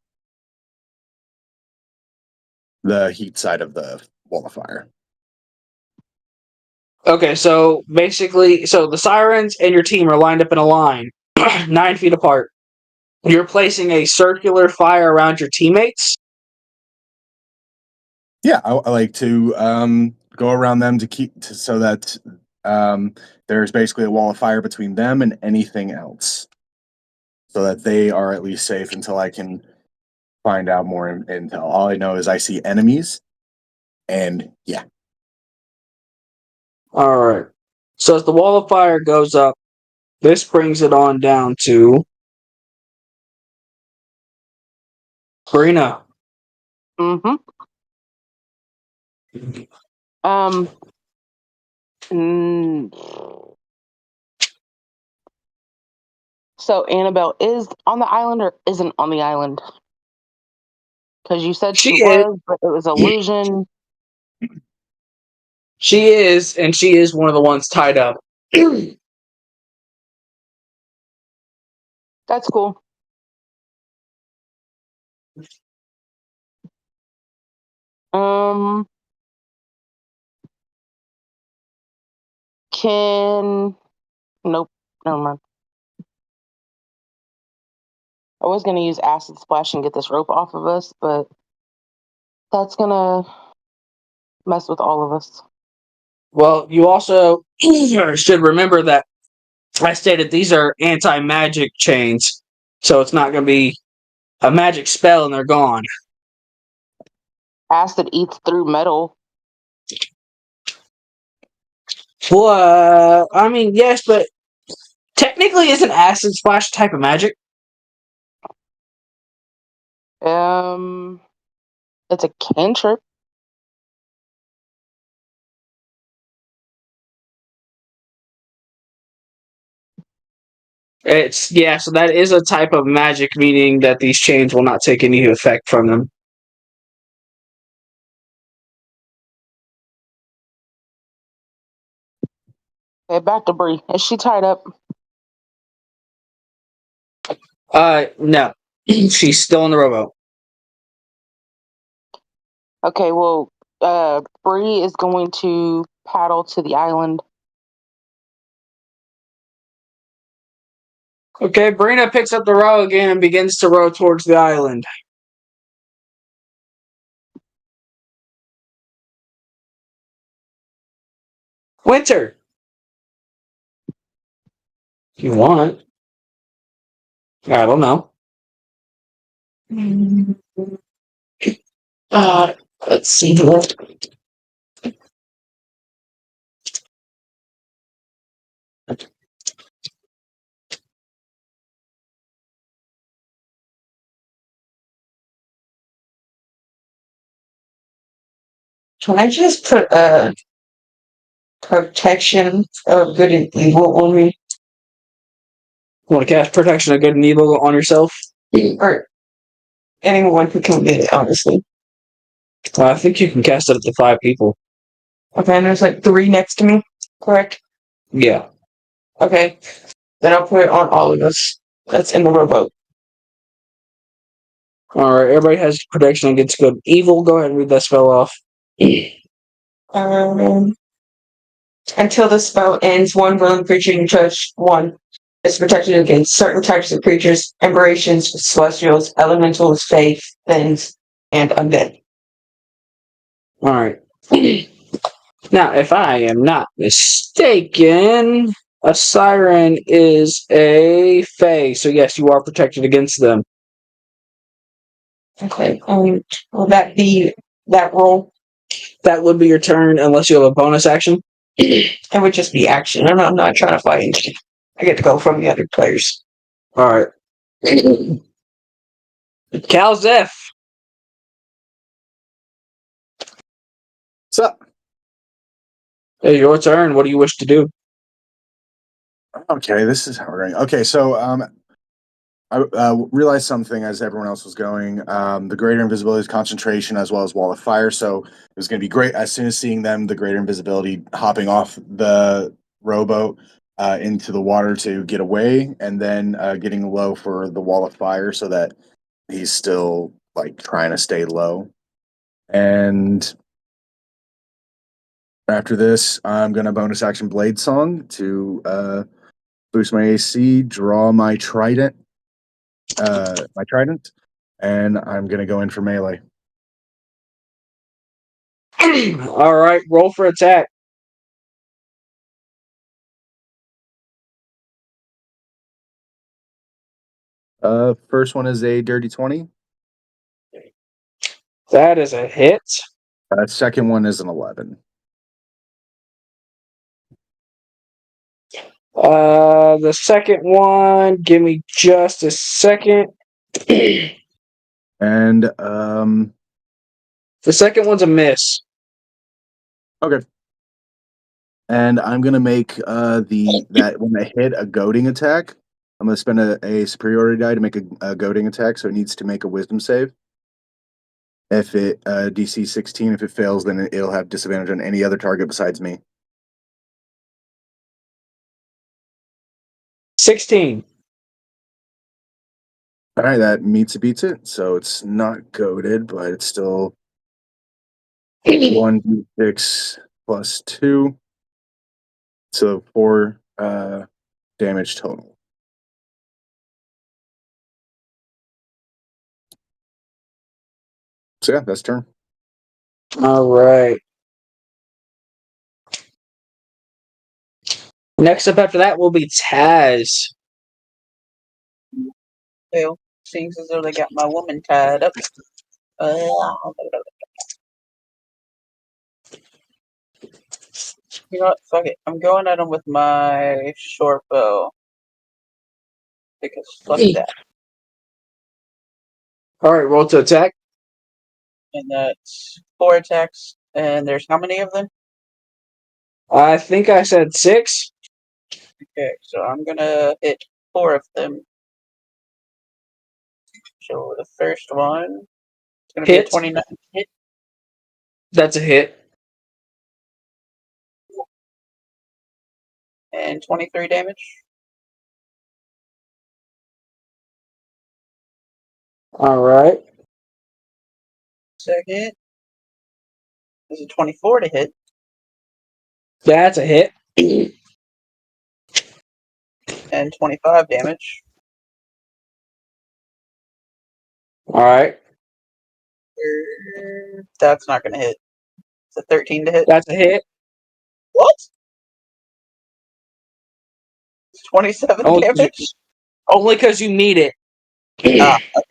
The heat side of the wall of fire. Okay, so basically, the sirens and your team are lined up in a line, 9 feet apart. You're placing a circular fire around your teammates. Yeah, I like to go around them so that there's basically a wall of fire between them and anything else, so that they are at least safe until I can find out more intel. All I know is I see enemies, and yeah. All right. So as the wall of fire goes up, this brings it on down to Karina. Mm-hmm. So Annabelle is on the island or isn't on the island? Because you said she is. was, but it was illusion. She is, and she is one of the ones tied up. That's cool. Nope, never mind. I was gonna use acid splash and get this rope off of us, but that's gonna mess with all of us. Well, you also should remember that I stated these are anti-magic chains, so it's not going to be a magic spell and they're gone. Acid eats through metal. Well, I mean, yes, but technically isn't acid splash a type of magic? It's a cantrip. So that is a type of magic, meaning that these chains will not take any effect from them. Okay, back to Bree. Is she tied up? No. She's still in the rowboat. Okay, well, Bree is going to paddle to the island. Okay, Brina picks up the row again and begins to row towards the island. Winter! You want? I don't know. Let's see. Can I just put a protection of good and evil on me? You want to cast protection of good and evil on yourself? Or anyone who can get it, honestly. Well, I think you can cast it up to 5 people. Okay, and there's like 3 next to me, correct? Yeah. Okay, then I'll put it on all of us. That's in the rowboat. Alright, everybody has protection against good and evil. Go ahead and read that spell off. Until the spell ends, one willing creature you touch, one is protected against certain types of creatures, aberrations, celestials, elementals, faith, things, and undead. Alright. Now, if I am not mistaken, a siren is a fae, so yes, you are protected against them. Okay. Will that be that roll? That would be your turn unless you have a bonus action. It would just be action. I'm not trying to fight. I get to go from the other players. Alright. Calzef. What's up? Hey, your turn. What do you wish to do? Okay, this is how we're going. Okay, so I realized something as everyone else was going. The greater invisibility is concentration as well as wall of fire. So it was going to be great as soon as seeing them, the greater invisibility hopping off the rowboat into the water to get away, and then getting low for the wall of fire so that he's still like trying to stay low. And after this, I'm going to bonus action Blade Song to boost my AC, draw my trident, and I'm gonna go in for melee. Alright, roll for attack. First one is a dirty 20. That is a hit. Second one is an 11. The second one, give me just a second. And The second one's a miss. okay. And I'm gonna make that when I hit a goading attack, I'm gonna spend a superiority die to make a goading attack, so it needs to make a wisdom save. If it DC 16, if it fails, then it'll have disadvantage on any other target besides me. 16. All right, that meets it beats it. So it's not goaded, but it's still 1d6 plus 2. So 4 damage total. So yeah, that's turn. Alright. Next up after that will be Taz. Well, seems as though they got my woman tied up. You know what? Fuck it. I'm going at him with my short bow. Because fuck that. Alright, roll to attack. And that's 4 attacks. And there's how many of them? I think I said 6. Okay, so I'm gonna hit 4 of them. So the first one is gonna be a Hit. 29 hit. That's a hit. And 23 damage. Alright. Second is a 24 to hit. That's a hit. And 25 damage. Alright. That's not gonna hit. It's a 13 to hit. That's a hit. What? It's 27 damage? Only because you need it. Ah, okay.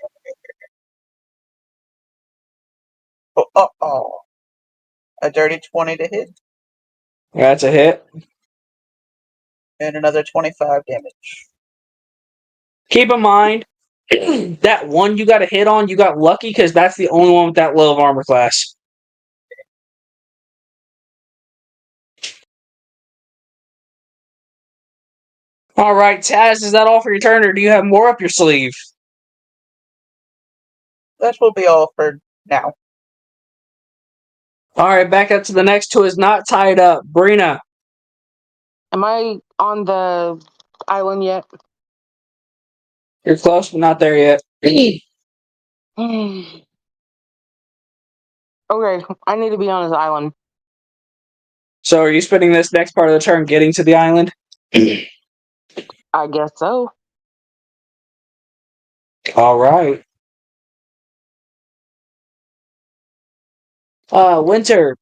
Oh. A dirty 20 to hit. That's a hit. And another 25 damage. Keep in mind, that one you got a hit on, you got lucky because that's the only one with that low of armor class. Alright, Taz, is that all for your turn, or do you have more up your sleeve? That will be all for now. Alright, back up to the next who is not tied up. Brina. Am I on the island yet? You're close, but not there yet. Okay, I need to be on this island. So are you spending this next part of the turn getting to the island? I guess so. Alright. Winter.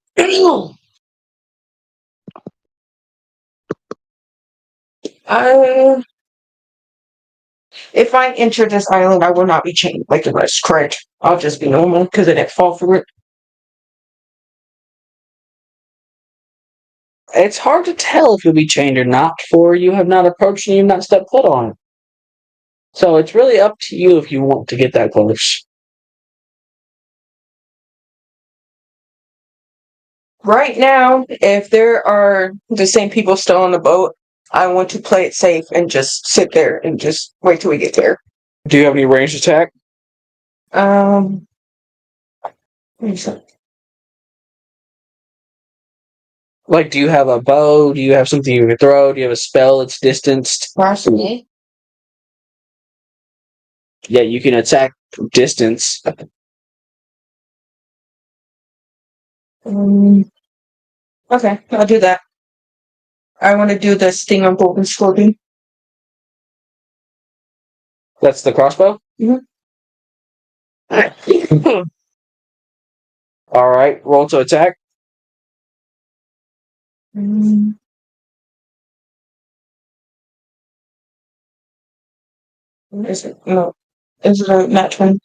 If I enter this island, I will not be chained like the rest, correct? I'll just be normal because I didn't fall for it. It's hard to tell if you'll be chained or not, for you have not approached and you've not stepped foot on it. So it's really up to you if you want to get that close. Right now, if there are the same people still on the boat, I want to play it safe and just sit there and just wait till we get there. Do you have any ranged attack? Um, Like, do you have a bow? Do you have something you can throw? Do you have a spell that's distanced? possibly. Yeah, you can attack from distance. Okay, I'll do that. I want to do the sting on golden scorpion. That's the crossbow? Alright, roll to attack. Is it? No. Is it a match one?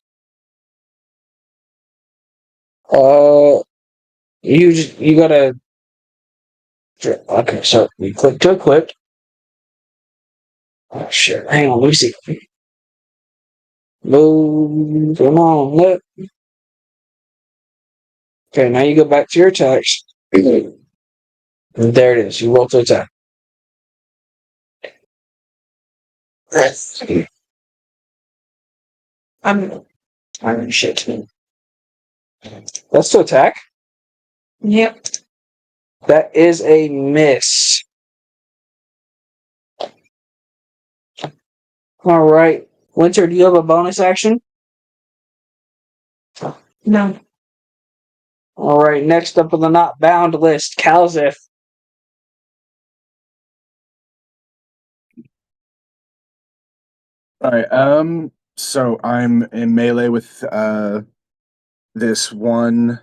You gotta. Okay, so you click to equip. Oh shit! Hang on, let me see. Move, come on, look. Okay, now you go back to your attacks. There it is. You roll to attack. I'm shit. That's to attack. Yep. That is a miss. Alright. Winter, do you have a bonus action? No. Alright, next up on the not bound list, Kalzith. All right. So I'm in melee with this one.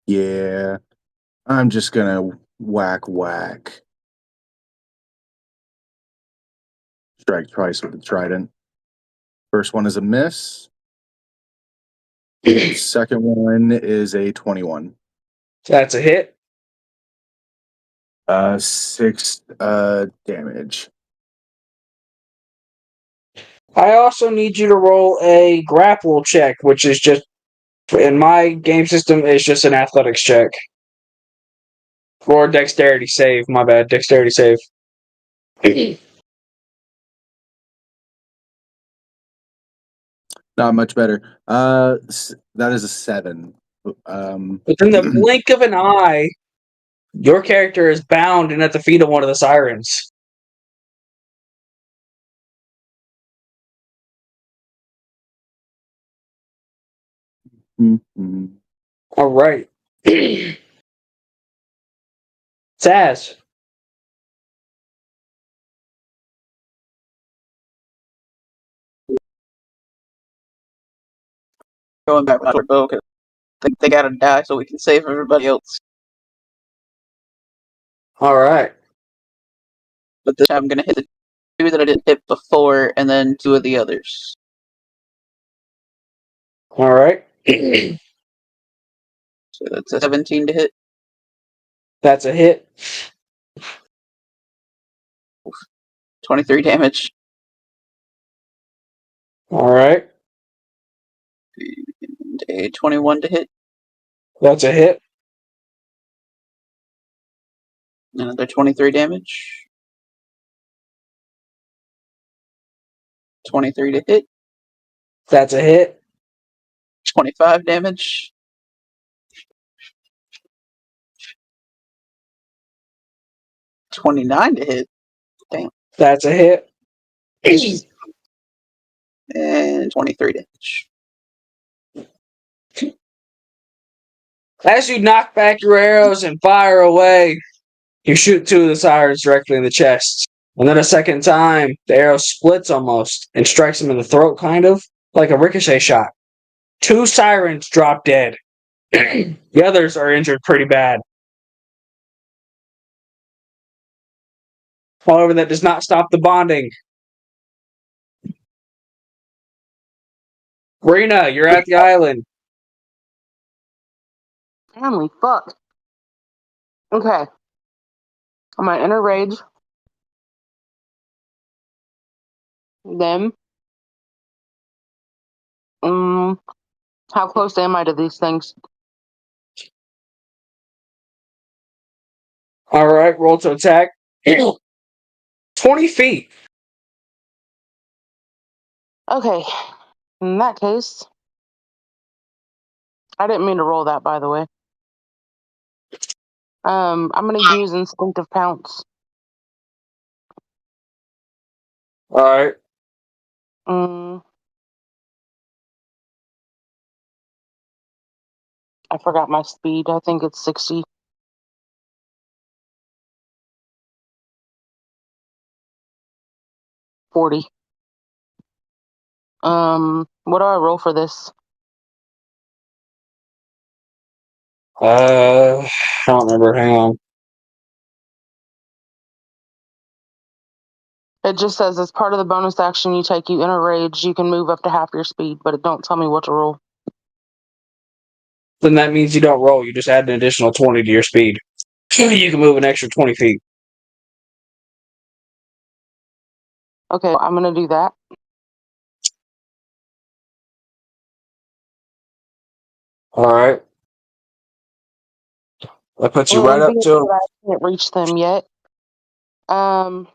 Yeah. I'm just gonna whack. Strike twice with the trident. First one is a miss. Second one is a 21. That's a hit. 6 damage. I also need you to roll a grapple check, which is just, in my game system, is just an athletics check. Or dexterity save, my bad. Dexterity save. Not much better. That is a 7. Within the blink of an eye, your character is bound and at the feet of one of the sirens. Mm-hmm. Alright. Taz. Going back with our bow because they gotta die so we can save everybody else. Alright. But this time I'm gonna hit the 2 that I didn't hit before, and then 2 of the others. Alright. So that's a 17 to hit. That's a hit. 23 damage. Alright. And a 21 to hit. That's a hit. Another 23 damage. 23 to hit. That's a hit. 25 damage. 29 to hit. Damn. That's a hit. And 23 damage. As you knock back your arrows and fire away, you shoot 2 of the sirens directly in the chest. And then a second time, the arrow splits almost and strikes him in the throat, kind of like a ricochet shot. 2 sirens drop dead. The others are injured pretty bad. However, that does not stop the bonding. Rena, you're at the island. Family, fuck. Okay. I'm gonna enter rage. Them. How close am I to these things? Alright, roll to attack. 20 feet. Okay. In that case, I didn't mean to roll that, by the way. I'm gonna use instinctive pounce. Alright. I forgot my speed. I think it's 60. 40. What do I roll for this? I don't remember. Hang on. It just says as part of the bonus action you take, you enter rage. You can move up to half your speed, but it don't tell me what to roll. Then that means you don't roll. You just add an additional 20 to your speed. You can move an extra 20 feet. Okay, I'm gonna do that. Alright. That puts you right And up being to. that I can't reach them yet, I'm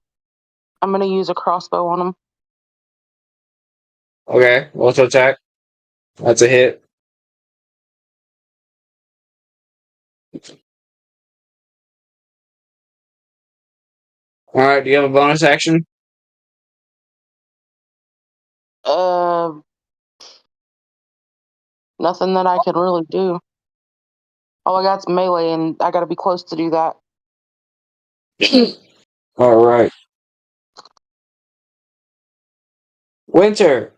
gonna use a crossbow on them. Okay, roll to attack. That's a hit. Alright, do you have a bonus action? Nothing that I can really do. All I got's melee, and I gotta be close to do that. Alright. Winter.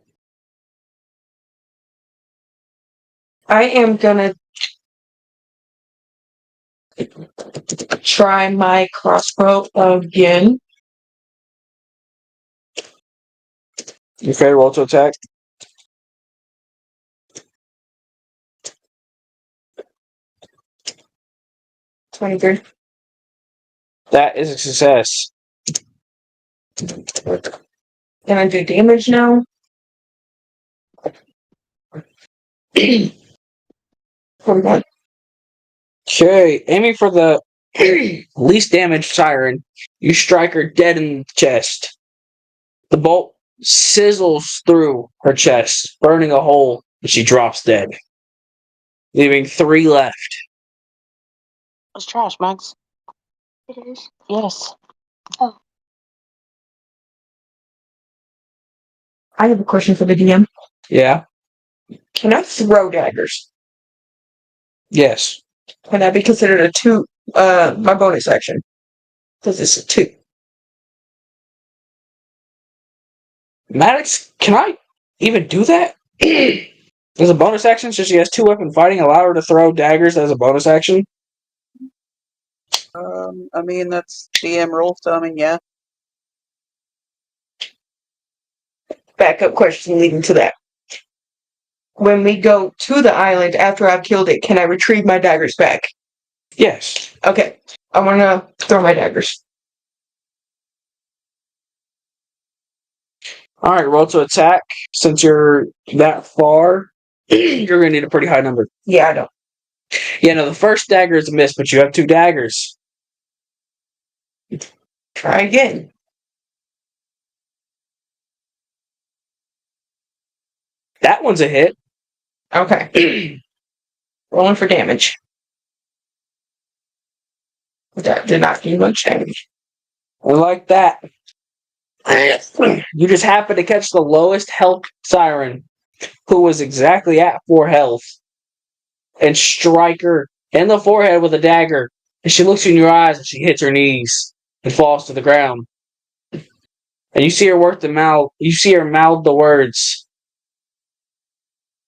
I am gonna try my crossbow again. Okay, roll to attack. 23. That is a success. Can I do damage now? From that. Okay, aiming for the least damaged siren, you strike her dead in the chest. The bolt sizzles through her chest, burning a hole, and she drops dead, leaving 3 left. It's trash, Max. It is. Yes. I have a question for the DM. Yeah? Can I throw daggers? Yes. Can that be considered a 2, my bonus action? Because it's a 2. Maddox, can I even do that? As a bonus action, since she has 2 weapon fighting, allow her to throw daggers as a bonus action? I mean, that's DM rules, so I mean, yeah. Backup question leading to that. When we go to the island after I've killed it, can I retrieve my daggers back? Yes. Okay. I want to throw my daggers. Alright, roll to attack. Since you're that far, you're going to need a pretty high number. Yeah, I know. Yeah, no, the first dagger is a miss, but you have 2 daggers. Try again. That one's a hit. Okay. Rolling for damage. That did not do much damage. And like that, you just happen to catch the lowest health siren, who was exactly at 4 health, and strike her in the forehead with a dagger. And she looks you in your eyes and she hits her knees and falls to the ground. And you see her work the mouth. You see her mouth the words,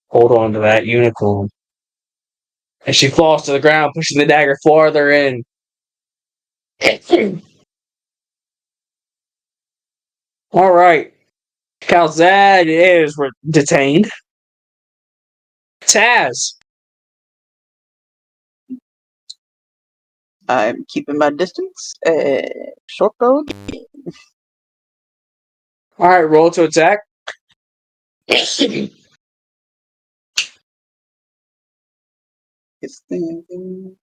"Hold on to that unicorn." And she falls to the ground, pushing the dagger farther in. All right. Calzad is detained. Taz. I'm keeping my distance. Short bow. All right, roll to attack. It's thinking.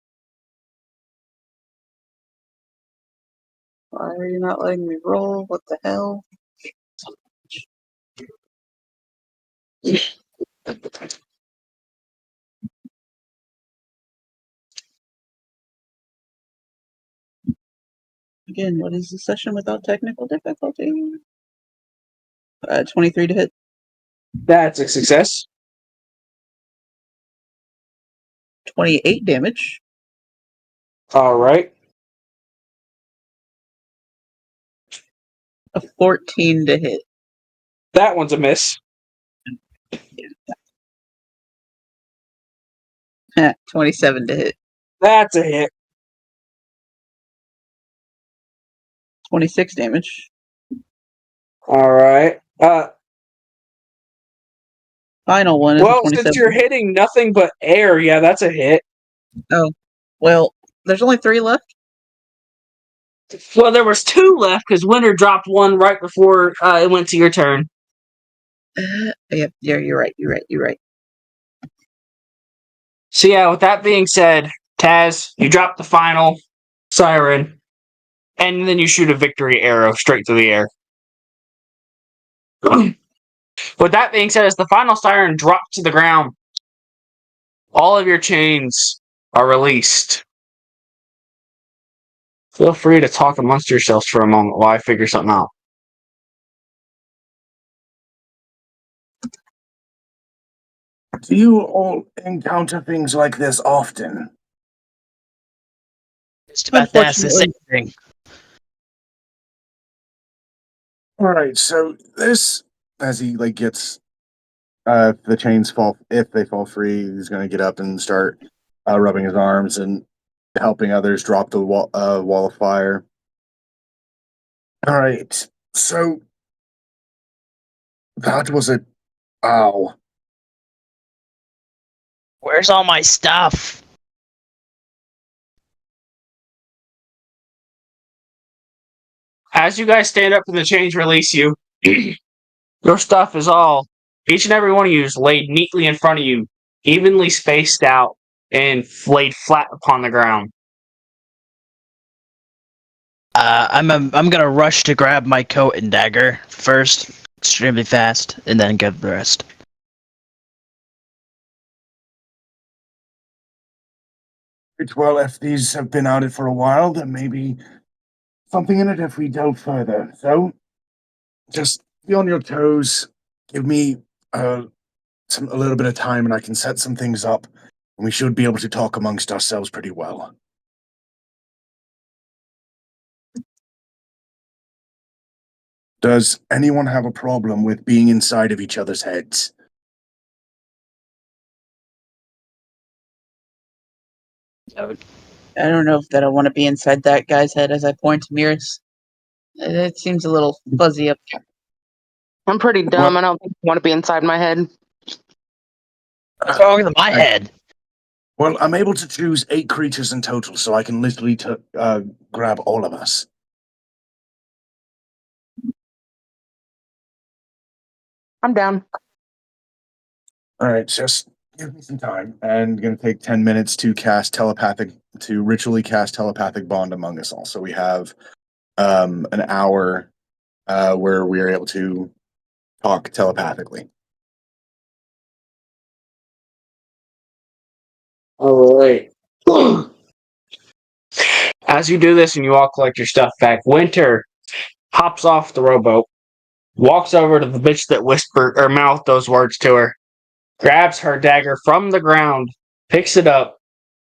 Why are you not letting me roll? What the hell? Again, what is the session without technical difficulty? 23 to hit. That's a success. 28 damage. All right. A 14 to hit. That one's a miss. 27 to hit. That's a hit. 26 damage. All right. Final one is a Well, 27. since you're hitting nothing but air, yeah, that's a hit. Oh, well, there's only 3 left. Well, there was 2 left because Winter dropped one right before it went to your turn. Yep, yeah, you're right. So yeah, with that being said, Taz, you drop the final siren, and then you shoot a victory arrow straight through the air. With that being said, as the final siren drops to the ground, all of your chains are released. Feel free to talk amongst yourselves for a moment while I figure something out. Do you all encounter things like this often? Just about to ask the same Unfortunately, thing. All right, so this, as he gets, if the chains fall, if they fall free, he's going to get up and start rubbing his arms and helping others drop the wall of fire. All right, so that was a ow. Where's all my stuff? As you guys stand up and the chains release you, your stuff is all, each and every one of you is laid neatly in front of you, evenly spaced out, and laid flat upon the ground. I'm gonna rush to grab my coat and dagger first, extremely fast, and then get the rest. Well, if these have been out for a while, then maybe something in it if we delve further. So, just be on your toes. Give me a little bit of time, and I can set some things up, and we should be able to talk amongst ourselves pretty well. Does anyone have a problem with being inside of each other's heads? So, I don't know that I want to be inside that guy's head as I point to Miris. It seems a little fuzzy up there. I'm pretty dumb. I don't think I want to be inside my head. what's wrong with my head? Well, I'm able to choose 8 creatures in total, so I can literally grab all of us. I'm down. All right, just give me some time. And going to take 10 minutes to ritually cast telepathic bond among us all. So we have an hour where we are able to talk telepathically. All right. As you do this and you all collect your stuff back, Winter hops off the rowboat, walks over to the bitch that whispered or mouthed those words to her, grabs her dagger from the ground, picks it up,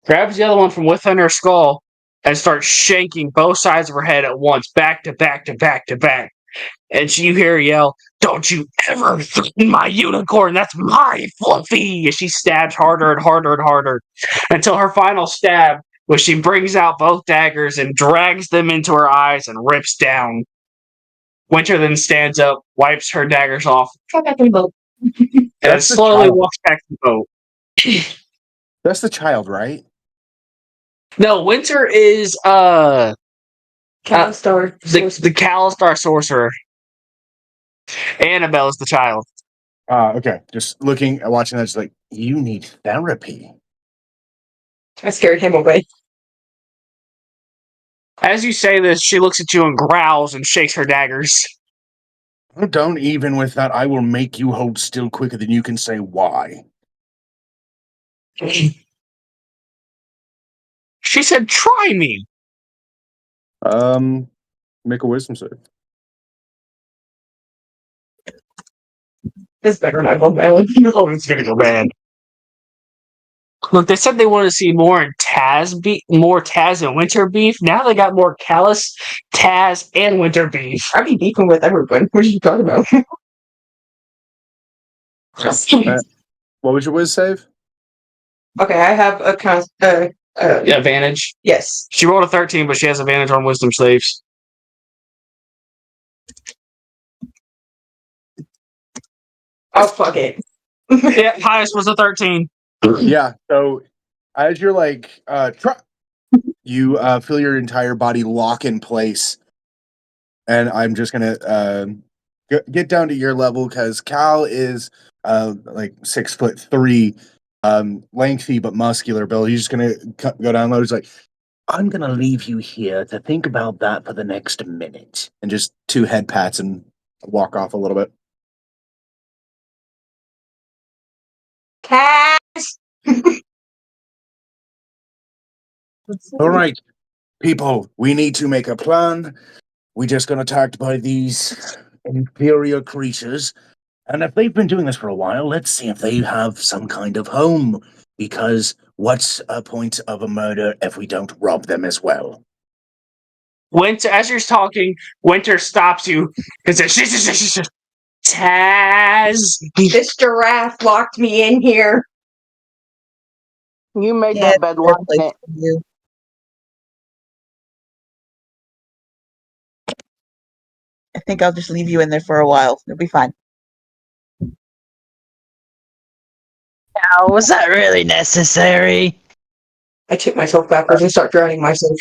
grabs the other one from within her skull, and starts shanking both sides of her head at once, back to back to back to back. And you hear her yell, "Don't you ever threaten my unicorn! That's my Fluffy!" As she stabs harder and harder and harder until her final stab, where she brings out both daggers and drags them into her eyes and rips down. Winter then stands up, wipes her daggers off, and That's the slowly child. walks back to the boat. That's the child, right? No, Winter is Calistar. the Calistar sorcerer. Annabelle is the child. Okay. Just watching that, just like, you need therapy. I scared him away. As you say this, she looks at you and growls and shakes her daggers. Don't even with that. I will make you hold still quicker than you can say why. She said, "Try me." Make a wisdom save. This better not go bad. Oh, it's gonna go bad. Look, they said they wanted to see more Taz and Winter beef. Now they got more Callus, Taz, and Winter beef. I be beefing with everyone. What are you talking about? What was your whiz save? Okay, I have a Advantage. yes. She rolled a 13, but she has advantage on wisdom saves. Oh, fuck it. Yeah, highest was a 13. Yeah. So as you're like, you feel your entire body lock in place, and I'm just gonna get down to your level because Cal is like 6'3", lengthy but muscular. Bill, he's just gonna go down low. He's like, I'm gonna leave you here to think about that for the next minute, and just 2 head pats and walk off a little bit. Cash. All right, people, we need to make a plan. We just got attacked by these inferior creatures, and if they've been doing this for a while, let's see if they have some kind of home. Because what's a point of a murder if we don't rob them as well? Winter, as you're talking, Winter stops you and says, "Taz." This giraffe locked me in here. You made Yeah, that bed, it's a good wasn't place it? for you. I think I'll just leave you in there for a while. It'll be fine. Now, was that really necessary? I tip myself backwards and start drowning myself.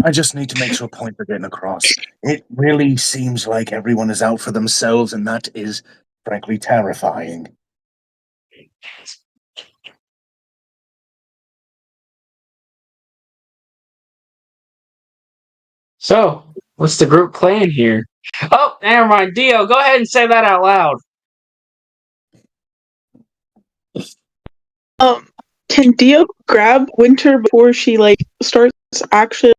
I just need to make sure points are getting across. It really seems like everyone is out for themselves, and that is frankly terrifying. So, what's the group plan here? Oh, never mind. Dio, go ahead and say that out loud. Can Dio grab Winter before she starts actually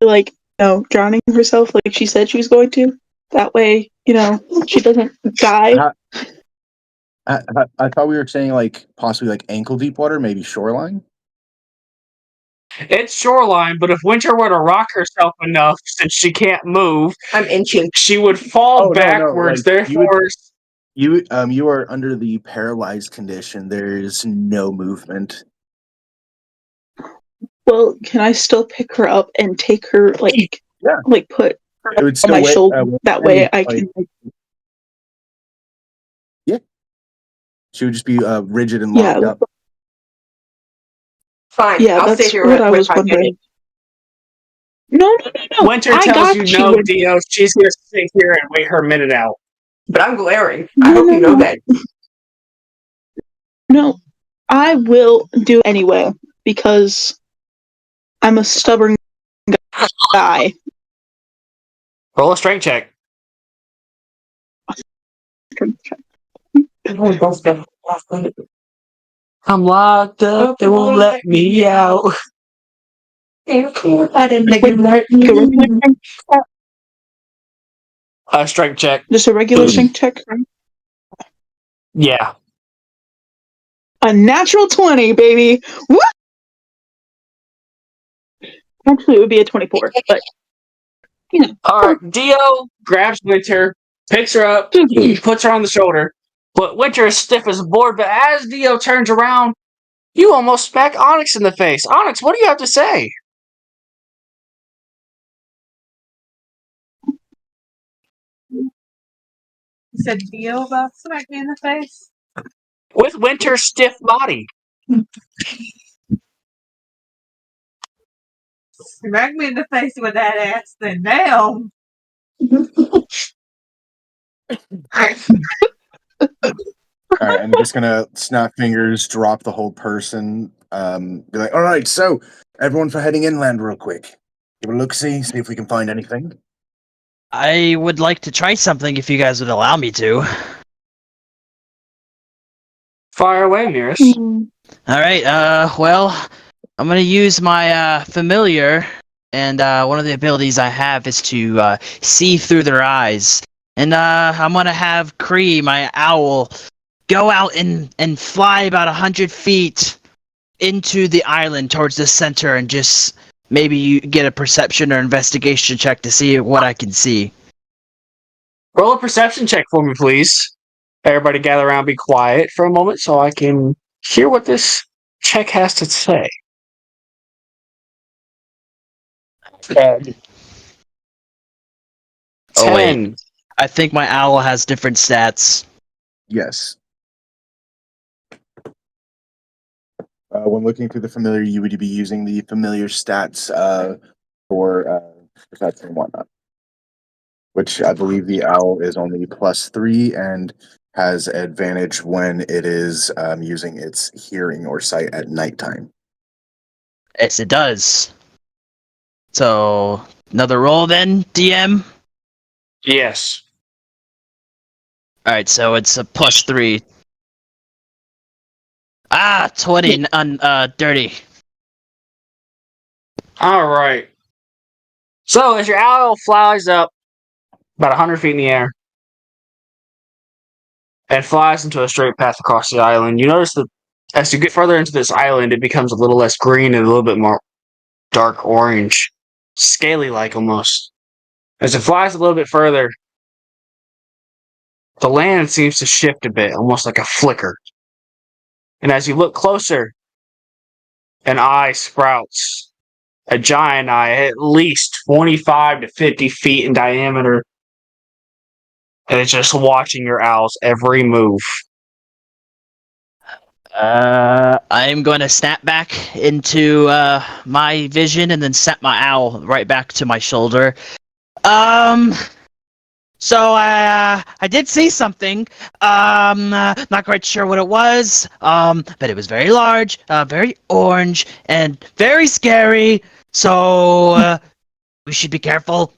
drowning herself like she said she was going to? That way, she doesn't die. I thought we were saying like possibly like ankle deep water, maybe shoreline. It's shoreline, but if Winter were to rock herself enough, since she can't move, I'm inching. she would fall No, backwards. like Therefore, you are under the paralyzed condition. There's no movement. Well, can I still pick her up and take her Yeah, put her it would on still my weigh. shoulder? That way I Like, can yeah, she would just be rigid and yeah, locked up. Fine. yeah, I'll stay that's here what I with was my wondering. minute. No. Winter I tells got you you. no, Dio. She's going to sit here and wait her minute out. But I'm glaring. I hope No, you know no. that. No, I will do it anyway because I'm a stubborn guy. Roll a strength check. I'm locked up. They won't let me out. A strength check. Just a regular strength check. Yeah. A natural 20, baby. What? Actually, it would be a 24, but All right. Dio grabs Winter, picks her up, puts her on the shoulder. But Winter is stiff as a board. But as Dio turns around, you almost smack Onyx in the face. Onyx, what do you have to say? You said Dio about smack me in the face? With Winter's stiff body. Smack me in the face with that ass, then damn. All right, I'm just gonna snap fingers, drop the whole person. Be like, all right, so everyone for heading inland real quick. Give a look, see if we can find anything. I would like to try something if you guys would allow me to. Fire away, Miris. Hmm. All right. Well, I'm gonna use my familiar, and one of the abilities I have is to see through their eyes. And I'm gonna have Kree, my owl, go out and fly about 100 feet into the island towards the center, and just maybe you get a perception or investigation check to see what I can see. Roll a perception check for me, please. Everybody gather around, be quiet for a moment so I can hear what this check has to say. 10. Oh wait, 10. I think my owl has different stats. Yes. When looking through the familiar, you would be using the familiar stats for perception and whatnot, which I believe the owl is only +3 and has advantage when it is using its hearing or sight at nighttime. Yes, it does. So another roll then, DM. Yes. All right, so it's a +3. 20 dirty. All right. So as your owl flies up about 100 feet in the air and flies into a straight path across the island, you notice that as you get further into this island, it becomes a little less green and a little bit more dark orange, scaly-like almost. As it flies a little bit further, the land seems to shift a bit, almost like a flicker. And as you look closer, an eye sprouts. A giant eye, at least 25 to 50 feet in diameter. And it's just watching your owl's every move. I'm going to snap back into my vision and then snap my owl right back to my shoulder. So I did see something. Not quite sure what it was. But it was very large, very orange, and very scary. So we should be careful.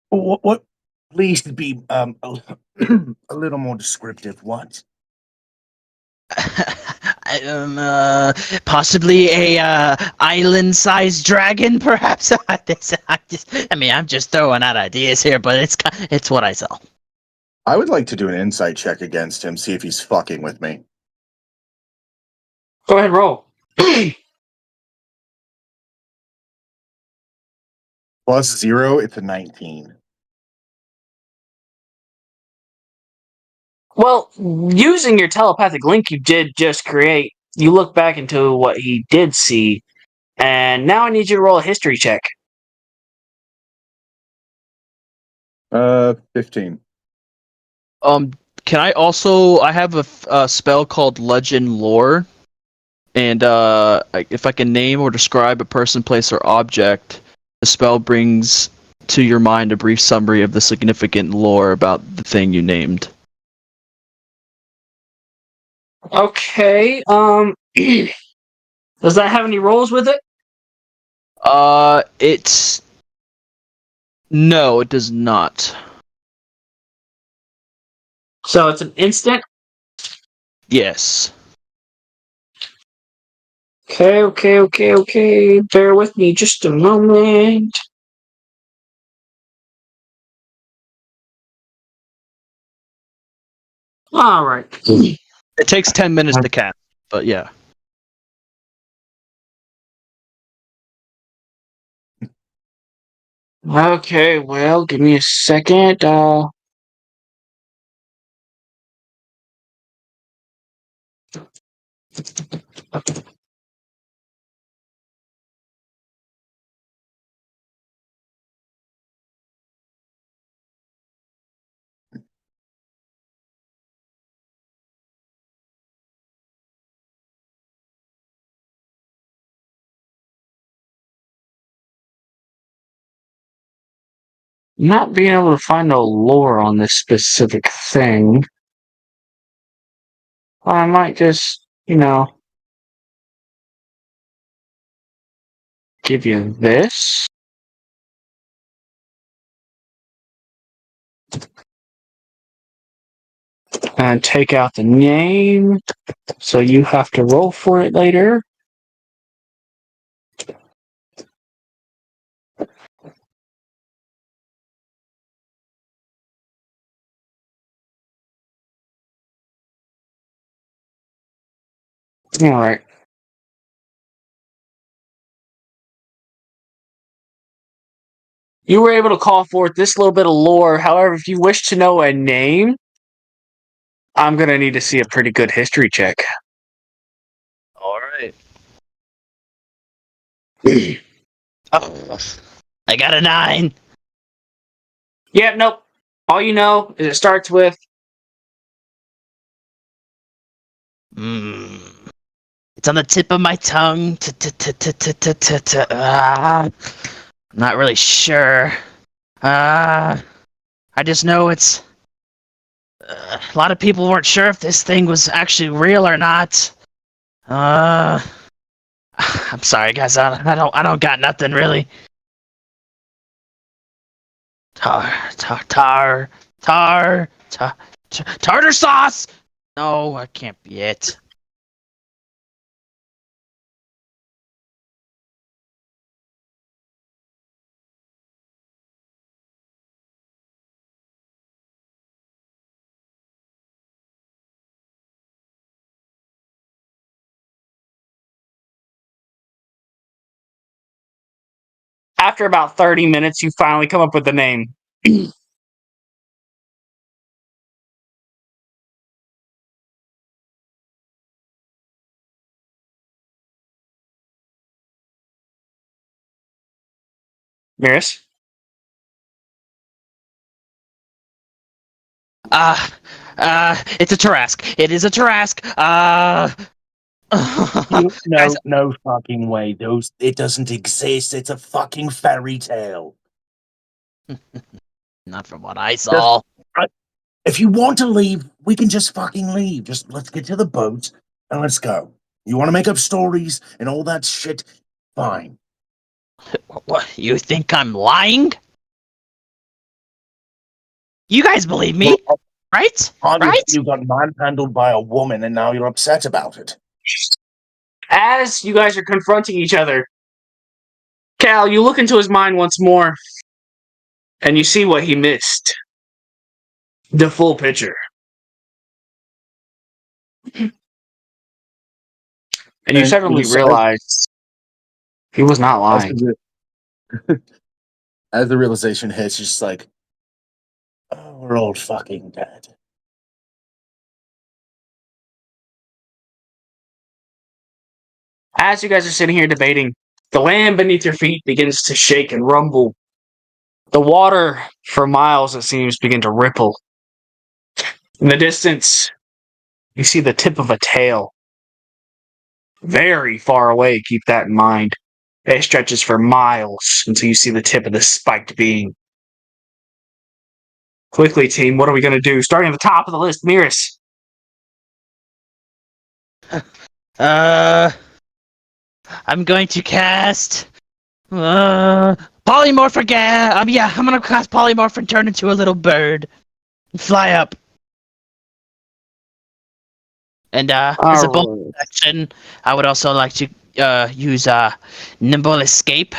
What? Please be a little more descriptive. What? Possibly a island-sized dragon, perhaps. I'm just throwing out ideas here, but it's what I saw. I would like to do an insight check against him, see if he's fucking with me. Go ahead, roll. +0, it's a 19. Well, using your telepathic link you did just create, you look back into what he did see, and now I need you to roll a history check. 15. Can I also? I have a spell called Legend Lore, and if I can name or describe a person, place, or object, the spell brings to your mind a brief summary of the significant lore about the thing you named. Okay, does that have any rolls with it? It's no, it does not. So it's an instant? Yes. Okay. Bear with me just a moment. Alright. It takes 10 minutes to cast, but yeah. Okay, well, give me a second. not being able to find no lore on this specific thing. I might just, give you this. And take out the name, so you have to roll for it later. Alright. You were able to call forth this little bit of lore. However, if you wish to know a name, I'm going to need to see a pretty good history check. All right. Oh, I got a 9. Yeah, nope. All you know is it starts with It's on the tip of my tongue. I'm not really sure. I just know it's. A lot of people weren't sure if this thing was actually real or not. I'm sorry, guys. I don't got nothing really. Tartar sauce. No, that can't be it. after about 30 minutes, you finally come up with the name. Maris? It's a Tarask. It is a Tarask. Guys, No fucking way. It doesn't exist. It's a fucking fairy tale. not from what I saw. If you want to leave, we can just fucking leave. Just let's get to the boat and let's go. You want to make up stories and all that shit? Fine. What? You think I'm lying? You guys believe me, right? Obviously, Right? you got manhandled by a woman and now you're upset about it. As you guys are confronting each other, Cal, you look into his mind once more, and you see what he missed. The full picture. And you suddenly realize he was not lying. As the realization hits, you're just like, oh, we're all fucking dead. As you guys are sitting here debating, the land beneath your feet begins to shake and rumble. The water, for miles it seems, begin to ripple. In the distance, you see the tip of a tail. Very far away, keep that in mind. It stretches for miles until you see the tip of the spiked being. Quickly, team, what are we going to do? Starting at the top of the list, Miris. I'm going to cast polymorph again. I'm gonna cast polymorph and turn into a little bird, and fly up. And as a bonus action, I would also like to use nimble escape,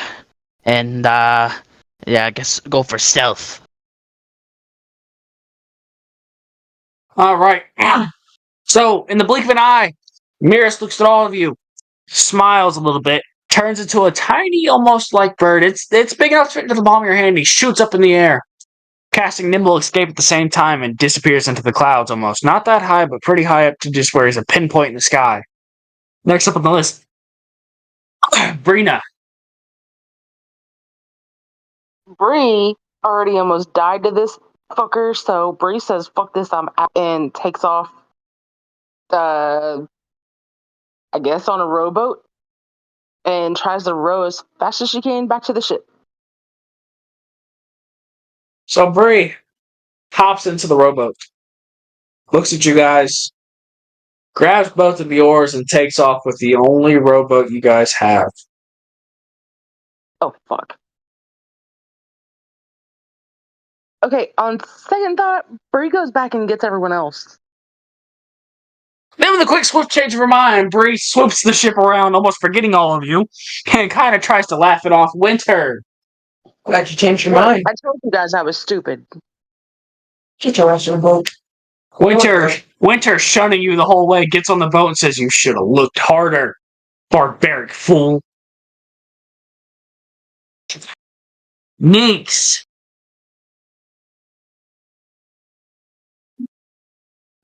and I guess go for stealth. All right. So, in the blink of an eye, Miris looks at all of you, smiles a little bit, turns into a tiny, almost like bird. It's big enough to fit into the palm of your hand. And he shoots up in the air, casting nimble escape at the same time, and disappears into the clouds almost. Not that high, but pretty high up to just where he's a pinpoint in the sky. Next up on the list, Brina. Bree already almost died to this fucker, so Bree says, fuck this, I'm out, and takes off, I guess, on a rowboat and tries to row as fast as she can back to the ship. So Bree hops into the rowboat, looks at you guys, grabs both of the oars, and takes off with the only rowboat you guys have. Oh, fuck. Okay, on second thought, Bree goes back and gets everyone else. Then with a quick swift change of her mind, Bree swoops the ship around, almost forgetting all of you, and kind of tries to laugh it off. Winter. Glad you changed your mind. I told you guys I was stupid. Get your ass on the boat. Winter, shunning you the whole way, gets on the boat and says, "You should have looked harder, barbaric fool." Ninx.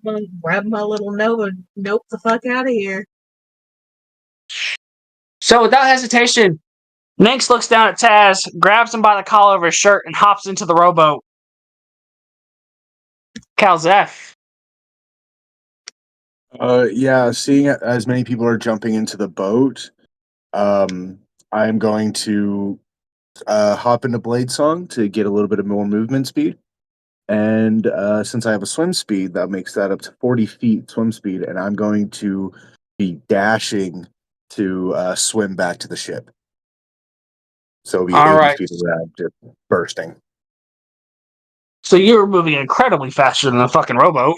I'm gonna grab my little Nova and nope the fuck out of here. So without hesitation, Ninx looks down at Taz, grabs him by the collar of his shirt, and hops into the rowboat. Calzef. Yeah, seeing as many people are jumping into the boat, I'm going to hop into Blade Song to get a little bit of more movement speed. And since I have a swim speed, that makes that up to 40 feet swim speed, and I'm going to be dashing to swim back to the ship. So it'll be All 80 right. feet around, just bursting. So you're moving incredibly faster than the fucking rowboat.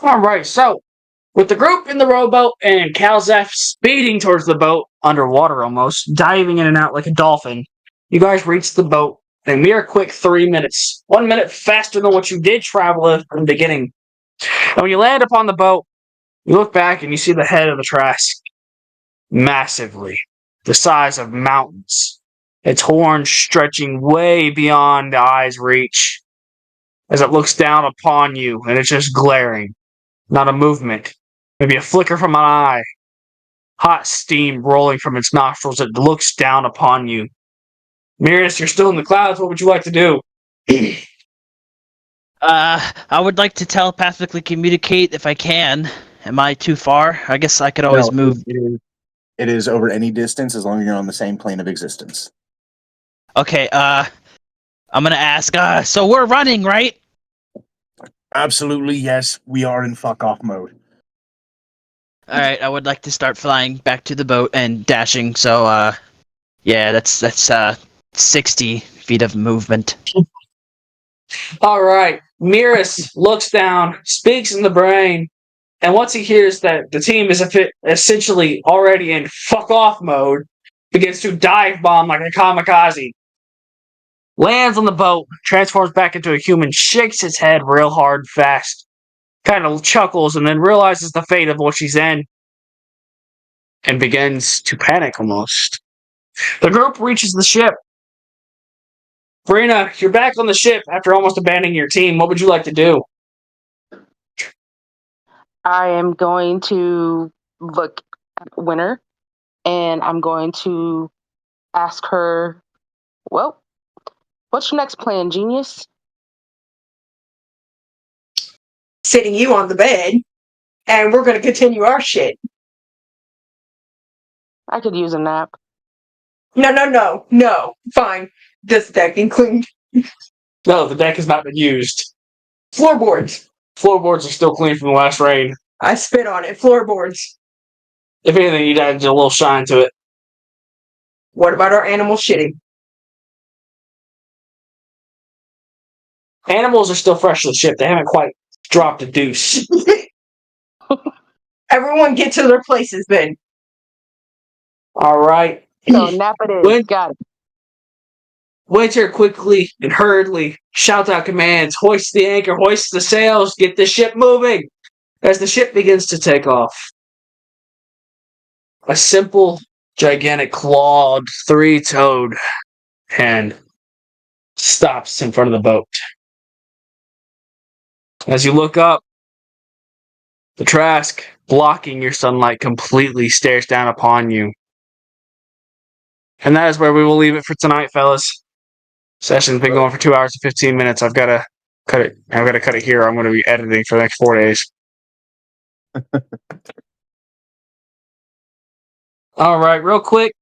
All right, so with the group in the rowboat and Calzef speeding towards the boat, underwater almost, diving in and out like a dolphin, you guys reach the boat in a mere quick 3 minutes. 1 minute faster than what you did travel in from the beginning. And when you land upon the boat, you look back and you see the head of the Trask. Massively. The size of mountains. Its horns stretching way beyond the eye's reach as it looks down upon you and it's just glaring. Not a movement. Maybe a flicker from an eye. Hot steam rolling from its nostrils. It looks down upon you. Miris, you're still in the clouds. What would you like to do? I would like to telepathically communicate if I can. Am I too far? I guess I could always No, move. it is over any distance as long as you're on the same plane of existence. Okay, I'm gonna ask, so we're running, right? Absolutely, yes. We are in fuck off mode. Alright, I would like to start flying back to the boat and dashing, so, yeah, that's 60 feet of movement. All right. Miris looks down, speaks in the brain, and once he hears that the team is essentially already in fuck off mode, begins to dive bomb like a kamikaze. Lands on the boat, transforms back into a human, shakes his head real hard fast, kind of chuckles, and then realizes the fate of what she's in, and begins to panic almost. The group reaches the ship. Brina, you're back on the ship after almost abandoning your team. What would you like to do? I am going to look at Winter and I'm going to ask her, well, what's your next plan, genius? Sitting you on the bed, and we're going to continue our shit. I could use a nap. No. Fine. This deck include No, the deck has not been used. floorboards. Floorboards are still clean from the last rain. I spit on it. Floorboards. If anything, you'd add a little shine to it. What about our animal shitting? Animals are still fresh to the ship. They haven't quite dropped a deuce. Everyone get to their places then. All right. So nap it is. Got it. Winter quickly and hurriedly shouts out commands, hoist the anchor, hoist the sails, get the ship moving. As the ship begins to take off, a simple, gigantic, clawed, three-toed hand stops in front of the boat. As you look up, the Trask, blocking your sunlight completely, stares down upon you. And that is where we will leave it for tonight, fellas. Session's been going for 2 hours and 15 minutes. I've got to cut it. I've got to cut it here. I'm going to be editing for the next 4 days. All right, real quick.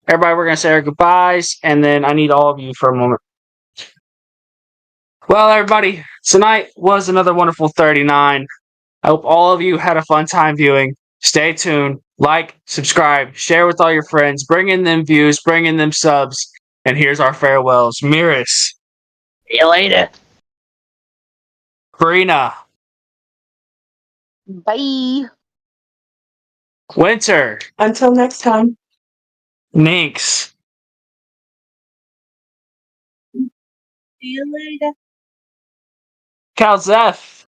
Everybody, we're going to say our goodbyes, and then I need all of you for a moment. Well, everybody, tonight was another wonderful 39. I hope all of you had a fun time viewing. Stay tuned, like, subscribe, share with all your friends, bring in them views, bring in them subs, and here's our farewells. Miris, See you later. Karina, Bye. Winter, Until next time. Ninx, See you later. Calzef,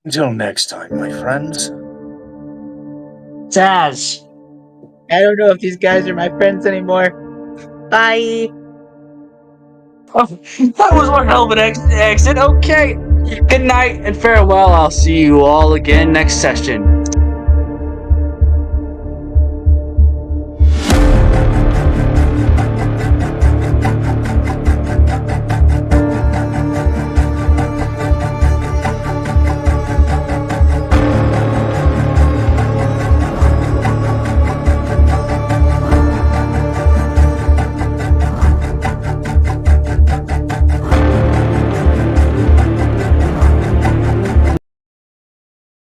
Until next time, my friends. Taz. I don't know if these guys are my friends anymore. Bye. Oh, that was one hell of an exit. Okay. Good night and farewell. I'll see you all again next session.